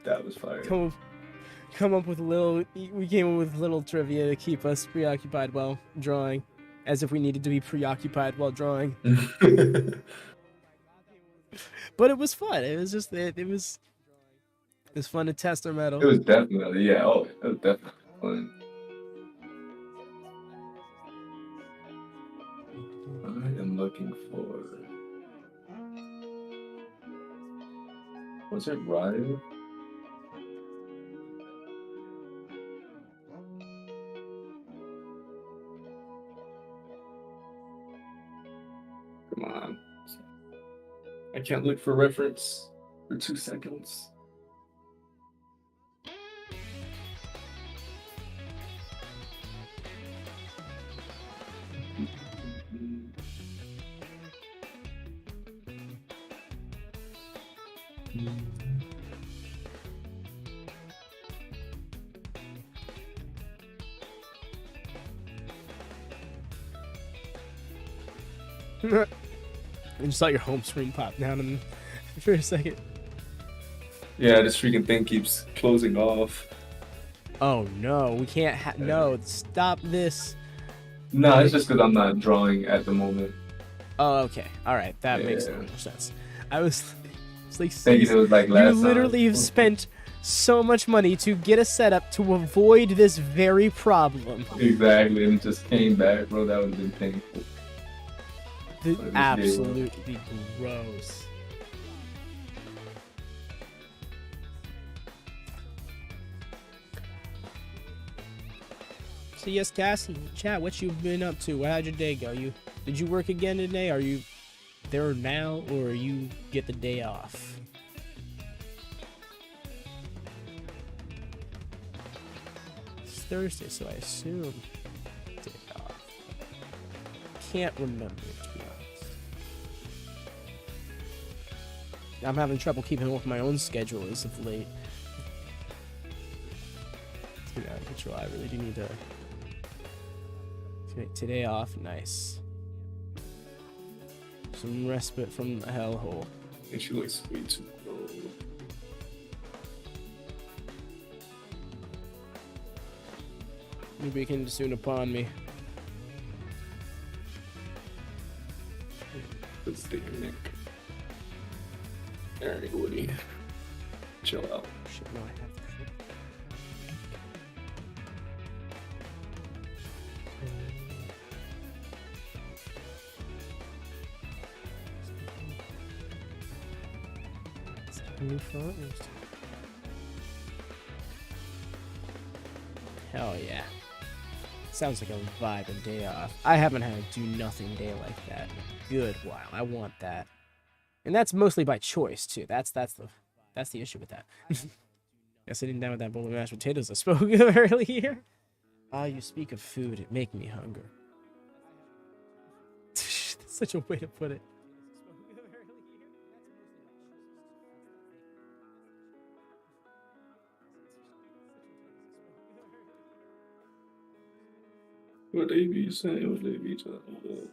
That was fire. Come up with little. We came up with little trivia to keep us preoccupied while drawing, as if we needed to be preoccupied while drawing. But it was fun. It was just it was fun to test our metal. It was definitely, yeah. Oh, it was definitely fun. I am looking for. Was it Ryu? Come on. I can't look for reference for 2 seconds. I just saw your home screen pop down for a second. Yeah, this freaking thing keeps closing off. Oh no, we can't. No, stop this. No, it's just because I'm not drawing at the moment. Oh, okay. All right, that makes Yeah. more sense. I was, it's like Thinking it was like last you time. literally have spent so much money to get a setup to avoid this very problem. Exactly, and it just came back, bro. That would have been painful. Absolutely gross. So yes, Cassie, chat. What you been up to? How'd your day go? Did you work again today? Are you there now, or you get the day off? It's Thursday, so I assume day off. Can't remember, to be honest. I'm having trouble keeping up with my own schedule as of late. To be out of control. I really do need to take today off. Nice. Some respite from the hellhole. And she looks way too low. You begin soon upon me. Let's take a Nick. Alright, Woody. Chill out. Shit, no, I have to. New font. Hell yeah. Sounds like a vibe and day off. I haven't had a do nothing day like that in a good while. I want that. And that's mostly by choice too. That's the issue with that. Sitting down with that bowl of mashed potatoes I spoke of earlier. Ah, you speak of food, it make me hunger. That's such a way to put it. What they be saying? What they be talking about?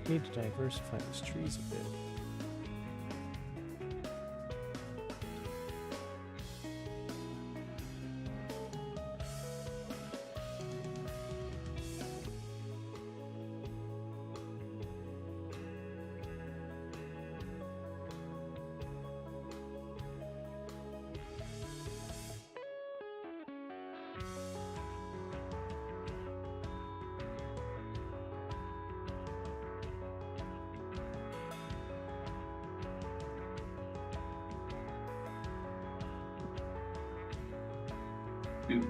Need to diversify these trees a bit. Dude.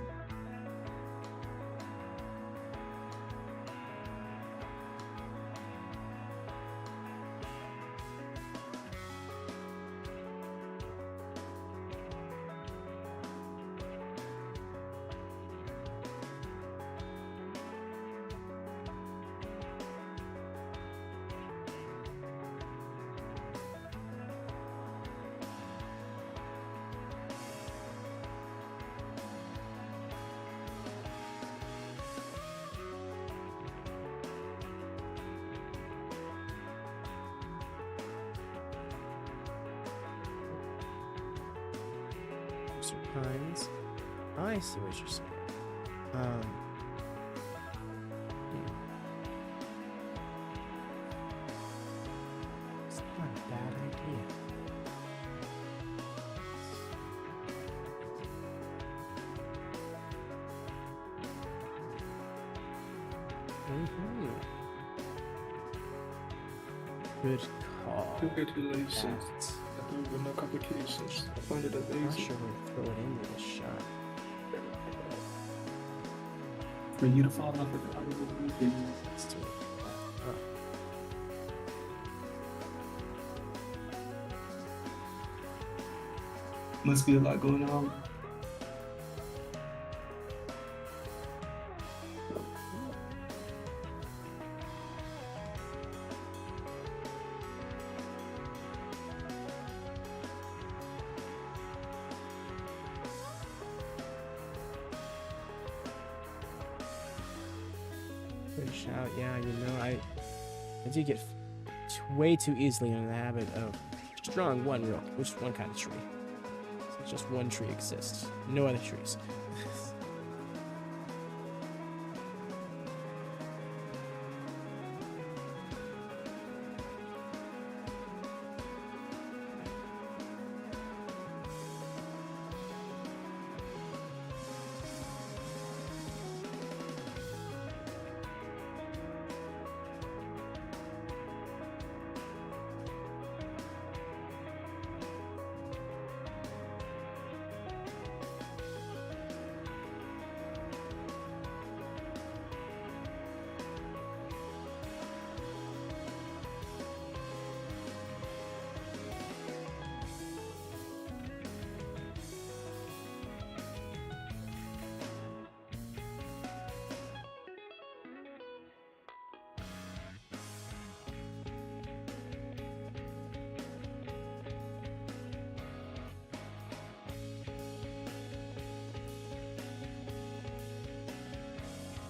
Pines. I see what you're saying. It's not a bad idea. Good call. Congratulations. That's- With no complications. I find it I'm not amazing. sure where to throw it into this shot. For you to fall off of the Let's do it. Oh. Must be a lot going on. Good shout. Yeah, you know, I do get way too easily in the habit of just drawing one row, which is one kind of tree. So just one tree exists, no other trees.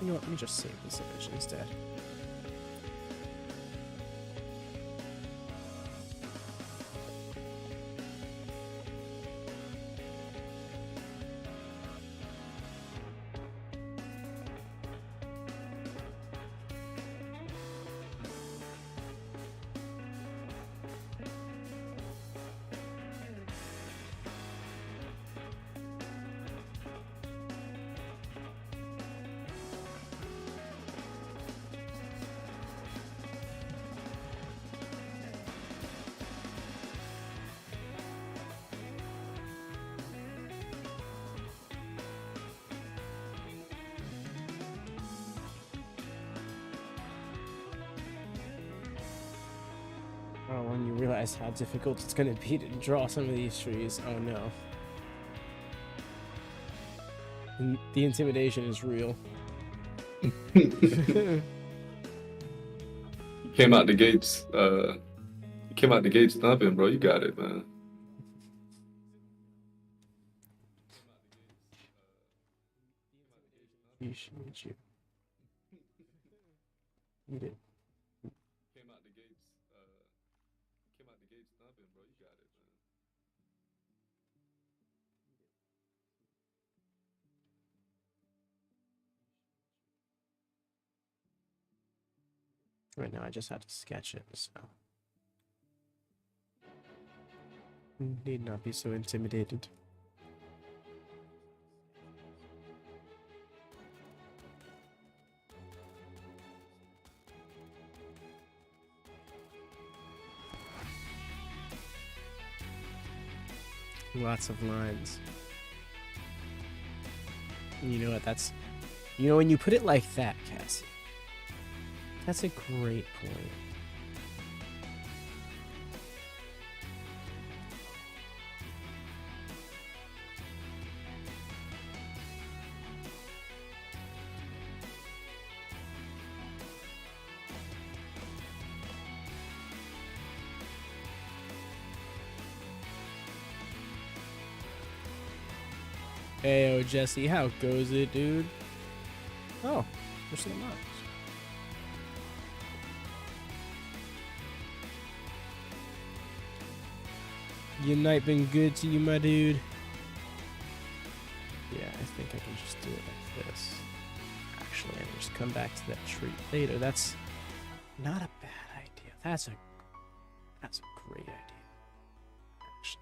You know what, let me just save this image instead. Oh, when you realize how difficult it's going to be to draw some of these trees. Oh no. The intimidation is real. Came out the gates. Came out the gates thumping, bro. You got it, man. Appreciate you. You did. Came out Right now, I just have to sketch it, so need not be so intimidated. Lots of lines. You know what? That's, you know, when you put it like that, Cassie, that's a great point. Heyo, Jesse, how goes it, dude? Oh, there's some lines. Your night been good to you, my dude? Yeah, I think I can just do it like this. Actually, I'll just come back to that tree later. That's not a bad idea. That's a great idea. Actually.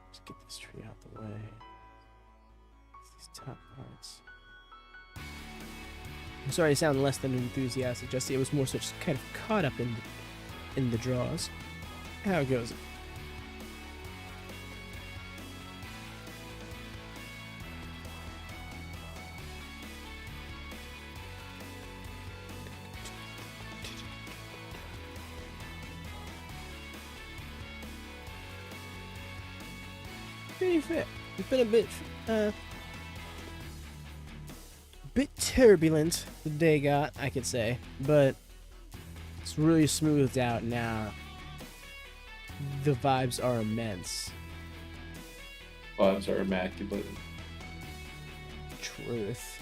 Let's get this tree out the way. These top parts. I'm sorry I sound less than enthusiastic, Jesse. It was more so just kind of caught up in the draws. How goes it? Pretty fair. It's been a bit turbulent the day got, I could say, but it's really smoothed out now. The vibes are immense. Vibes are immaculate. Truth.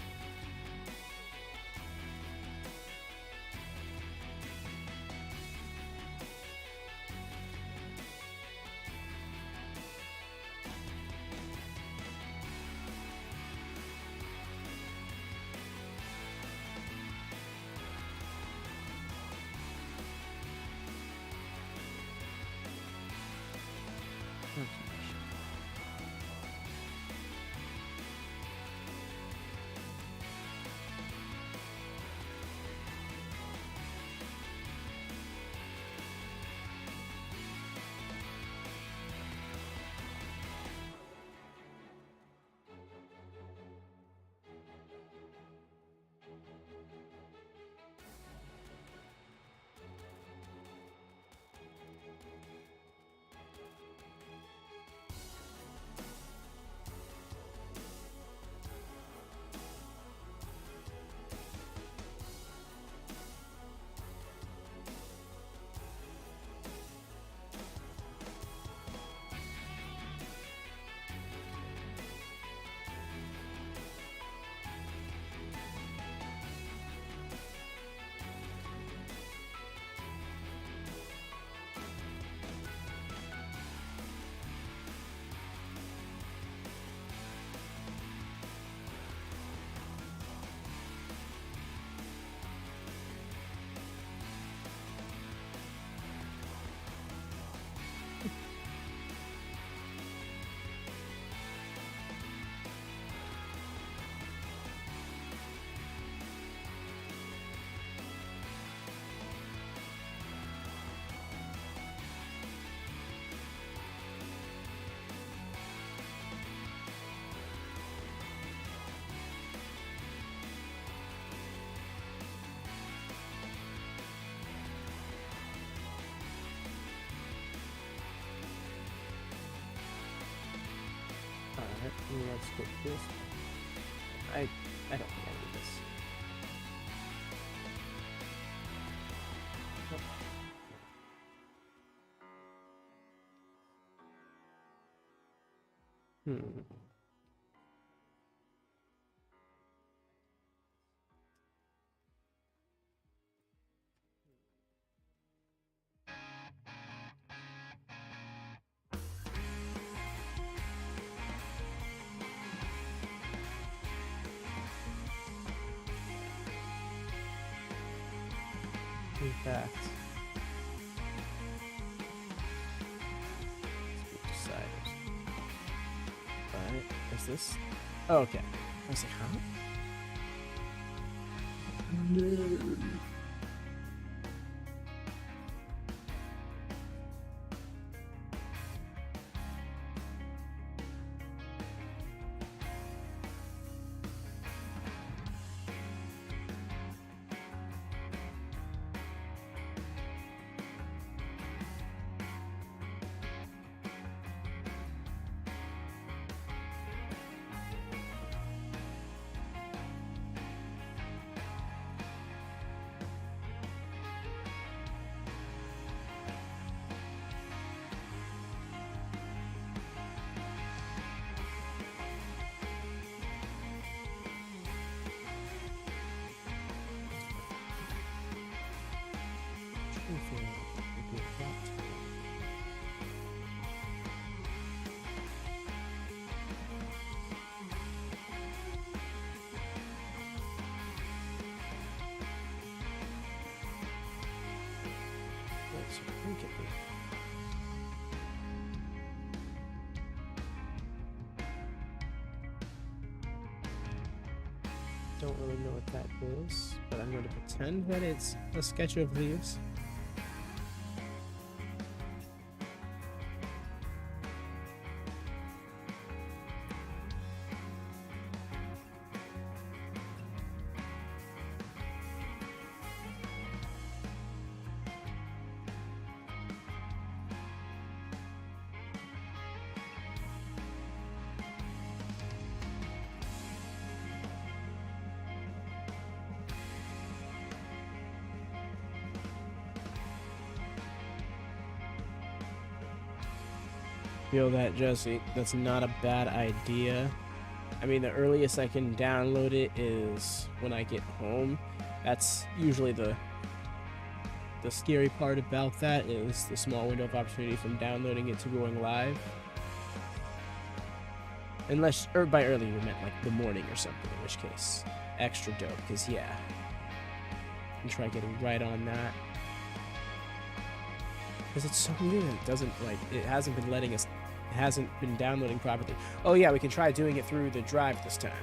Let's put this. I don't think I need this. Hmm. fact. Decided. Alright, is this? Oh, okay. I was like, huh? No. Don't really know what that is, but I'm going to pretend that it's a sketch of leaves. Feel that, Jesse. That's not a bad idea. I mean, the earliest I can download it is when I get home. That's usually the scary part about that, is the small window of opportunity from downloading it to going live. Unless, or by early you meant like the morning or something, in which case, extra dope, because yeah. And try getting right on that. Because it's so weird, it doesn't, like, it hasn't been letting us, it hasn't been downloading properly. Oh yeah, we can try doing it through the drive this time.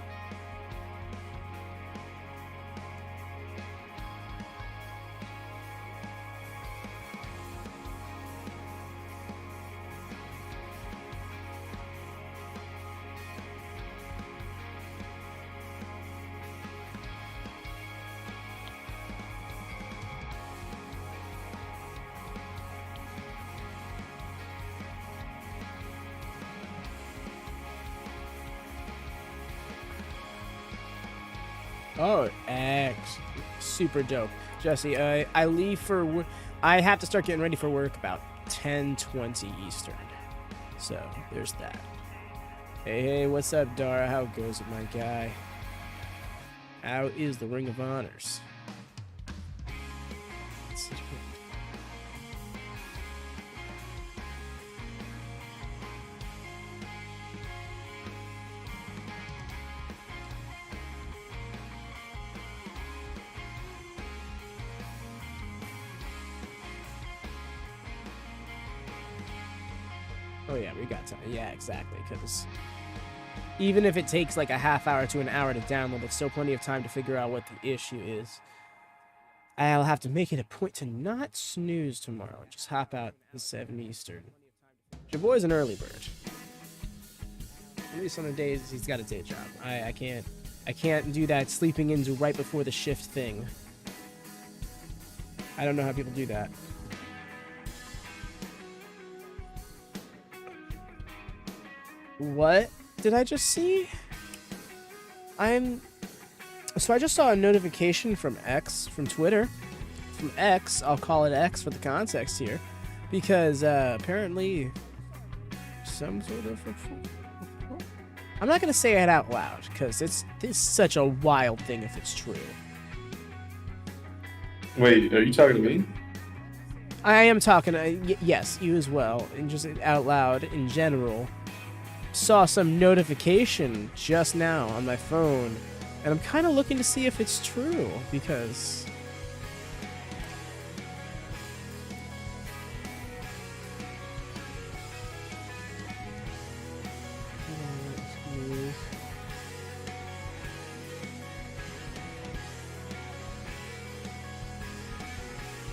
Oh, super dope. Jesse, I leave for work. I have to start getting ready for work about 10:20 Eastern. So, there's that. Hey, what's up, Dara? How goes it, my guy? How is the Ring of Honors? Oh yeah, we got time. Yeah, exactly, because even if it takes like a half hour to an hour to download, it's still plenty of time to figure out what the issue is. I'll have to make it a point to not snooze tomorrow and just hop out at 7 Eastern. Your boy's an early bird. At least on the days he's got a day job. I can't do that sleeping into right before the shift thing. I don't know how people do that. What did I just see? So I just saw a notification from X, from Twitter. From X, I'll call it X for the context here. Because apparently some sort of... I'm not going to say it out loud, because it's such a wild thing if it's true. Wait, are you talking to me? I am talking, yes, you as well, and just out loud in general. Saw some notification just now on my phone, and I'm kind of looking to see if it's true, because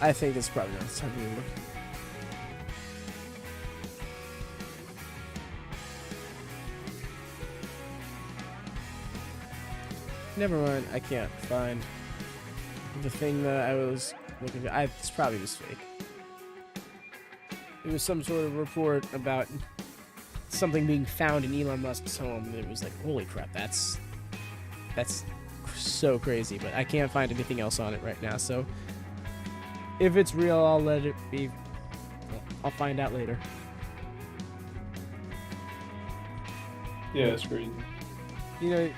I think it's probably not the time to look. Never mind, I can't find the thing that I was looking at. It's probably just fake. It was some sort of report about something being found in Elon Musk's home, and it was like, holy crap, that's so crazy, but I can't find anything else on it right now, so if it's real, I'll let it be. I'll find out later. Yeah, it's crazy. You know,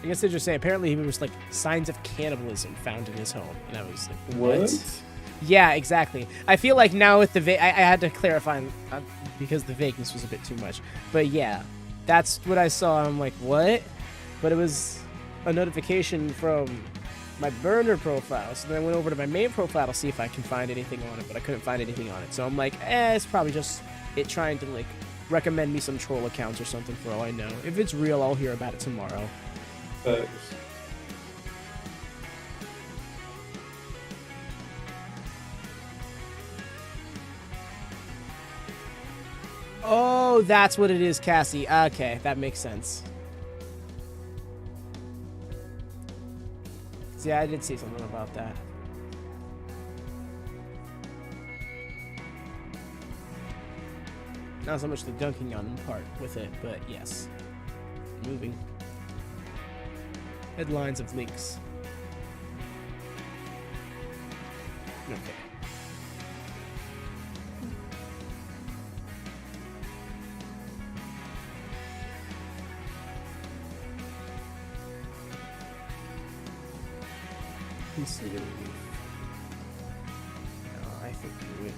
I guess they just say apparently there was like signs of cannibalism found in his home, and I was like, what? Yeah, exactly. I feel like now with the I had to clarify because the vagueness was a bit too much, but yeah, that's what I saw. I'm like, what? But it was a notification from my burner profile, so then I went over to my main profile to see if I can find anything on it, but I couldn't find anything on it. So I'm like, it's probably just it trying to like recommend me some troll accounts or something for all I know. If it's real, I'll hear about it tomorrow. Thanks. Oh, that's what it is, Cassie. Okay, that makes sense. Yeah, I did see something about that. Not so much the dunking on part with it, but yes. Moving. Headlines of links. Okay. Consider. Oh, I think we win.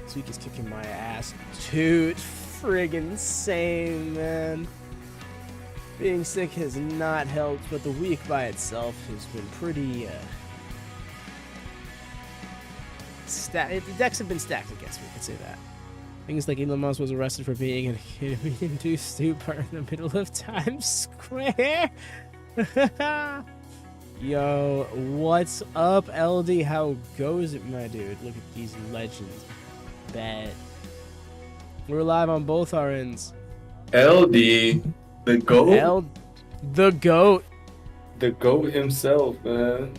This week is kicking my ass. Dude, friggin' same, man. Being sick has not helped, but the week by itself has been pretty, the decks have been stacked against me, I can say that. Things like Elon Musk was arrested for being an induced stupor in the middle of Times Square. Yo, what's up, LD? How goes it, my dude? Look at these legends. Bet. We're live on both our ends. LD, the GOAT? The GOAT. The GOAT himself, man.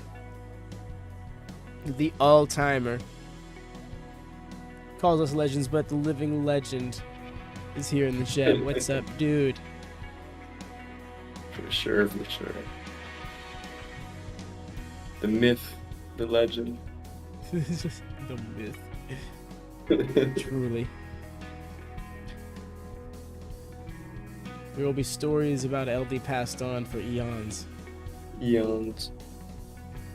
The all-timer. Calls us legends, but the living legend is here in the chat. What's up, dude? For sure, for sure. The myth, the legend. The myth. Truly. There will be stories about LD passed on for eons. Eons.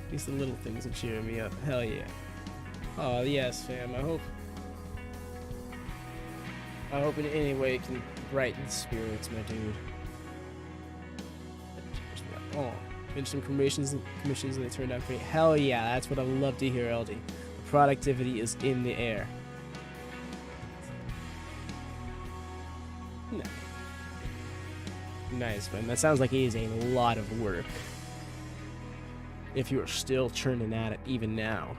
These are the little things that cheer me up. Hell yeah. Oh yes, fam. I hope in any way it can brighten spirits, my dude. Oh, finished some commissions and they turned out great. Hell yeah, that's what I would love to hear, LD. The productivity is in the air. No. Nice, man. That sounds like it is a lot of work. If you are still churning at it even now.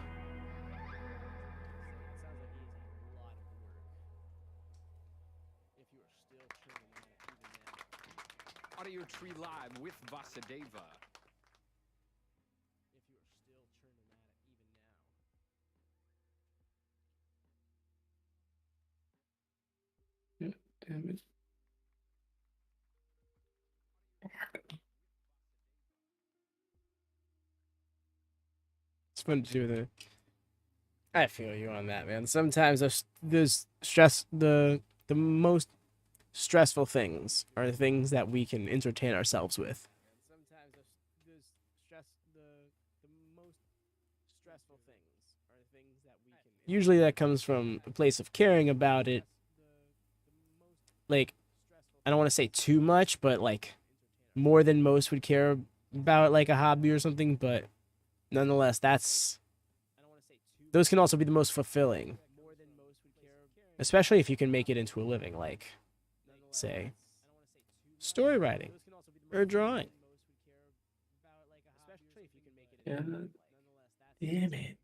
Audio Tree Live with Vasudeva. Yeah, damn it. It's fun to do the. I feel you on that, man. Sometimes there's stress. The most stressful things are the things that we can entertain ourselves with. Sometimes there's stress. The most stressful things are the things that we can. Usually, that comes from a place of caring about it. Like, I don't want to say too much, but like more than most would care about, like a hobby or something. But nonetheless, those can also be the most fulfilling, especially if you can make it into a living, like, say, story writing or drawing. Yeah. Damn it.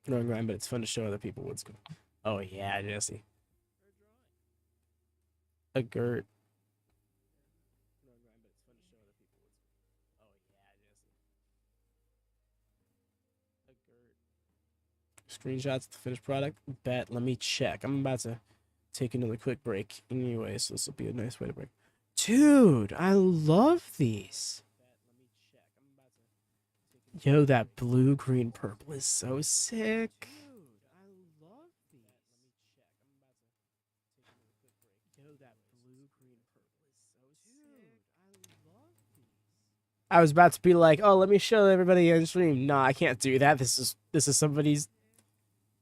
Growing grind, but it's fun to show other people what's going. Oh yeah, Jesse. A Gert. Screenshots of the finished product. Bet. Let me check. I'm about to take another quick break anyway, so this will be a nice way to break. Dude, I love these. Yo, that blue, green, purple is so sick. I was about to be like, oh, let me show everybody on stream. No, I can't do that. This is somebody's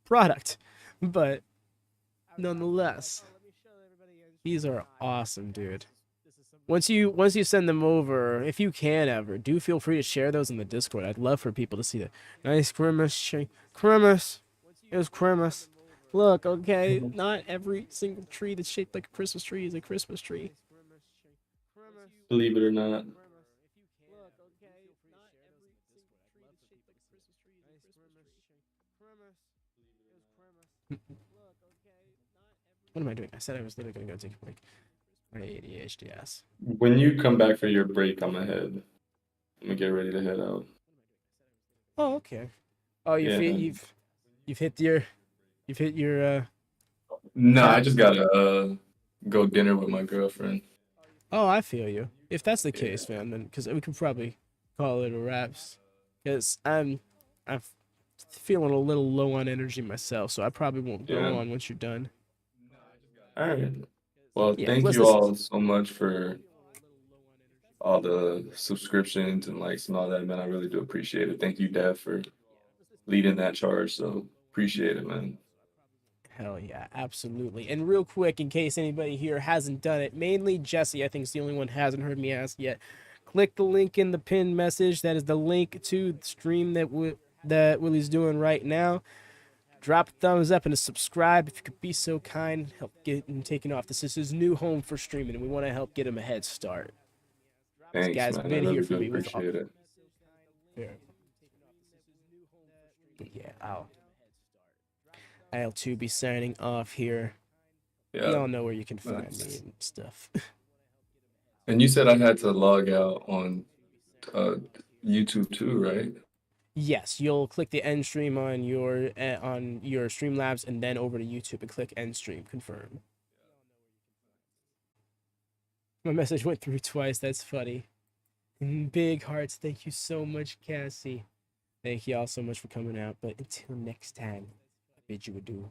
product. But nonetheless, these are awesome, dude. Once you send them over, if you can ever, do feel free to share those in the Discord. I'd love for people to see that. Nice Christmas. Christmas. It was Christmas. Look, okay, not every single tree that's shaped like a Christmas tree is a Christmas tree. Believe it or not. What am I doing? I said I was literally gonna go take a break. My ADHD ass. When you come back for your break, I'm ahead. I'm gonna get ready to head out. Oh, okay. Oh, you've hit your No, I just gotta go dinner with my girlfriend. Oh, I feel you. If that's the case, man, then because we could probably call it a wraps. Because I'm feeling a little low on energy myself, so I probably won't go on once you're done. All right. Well, Yeah, thank let's you listen. all so much for all the subscriptions and likes and all that, man. I really do appreciate it. Thank you, Dev, for leading that charge. So appreciate it, man. Hell yeah, absolutely. And real quick, in case anybody here hasn't done it, mainly Jesse, I think, is the only one who hasn't heard me ask yet. Click the link in the pinned message. That is the link to the stream that Willy's doing right now. Drop a thumbs up and a subscribe if you could be so kind. Help get him taken off. This is his new home for streaming, and we want to help get him a head start. Thanks, This guy's man. been I here really for do me with appreciate it. Yeah, I'll too be signing off here. Yeah. Y'all know where you can find me and stuff. And you said I had to log out on YouTube too, right? Yes, you'll click the end stream on your Streamlabs and then over to YouTube and click end stream confirm. My message went through twice. That's funny. Big hearts. Thank you so much, Cassie. Thank you all so much for coming out. But until next time, I bid you adieu.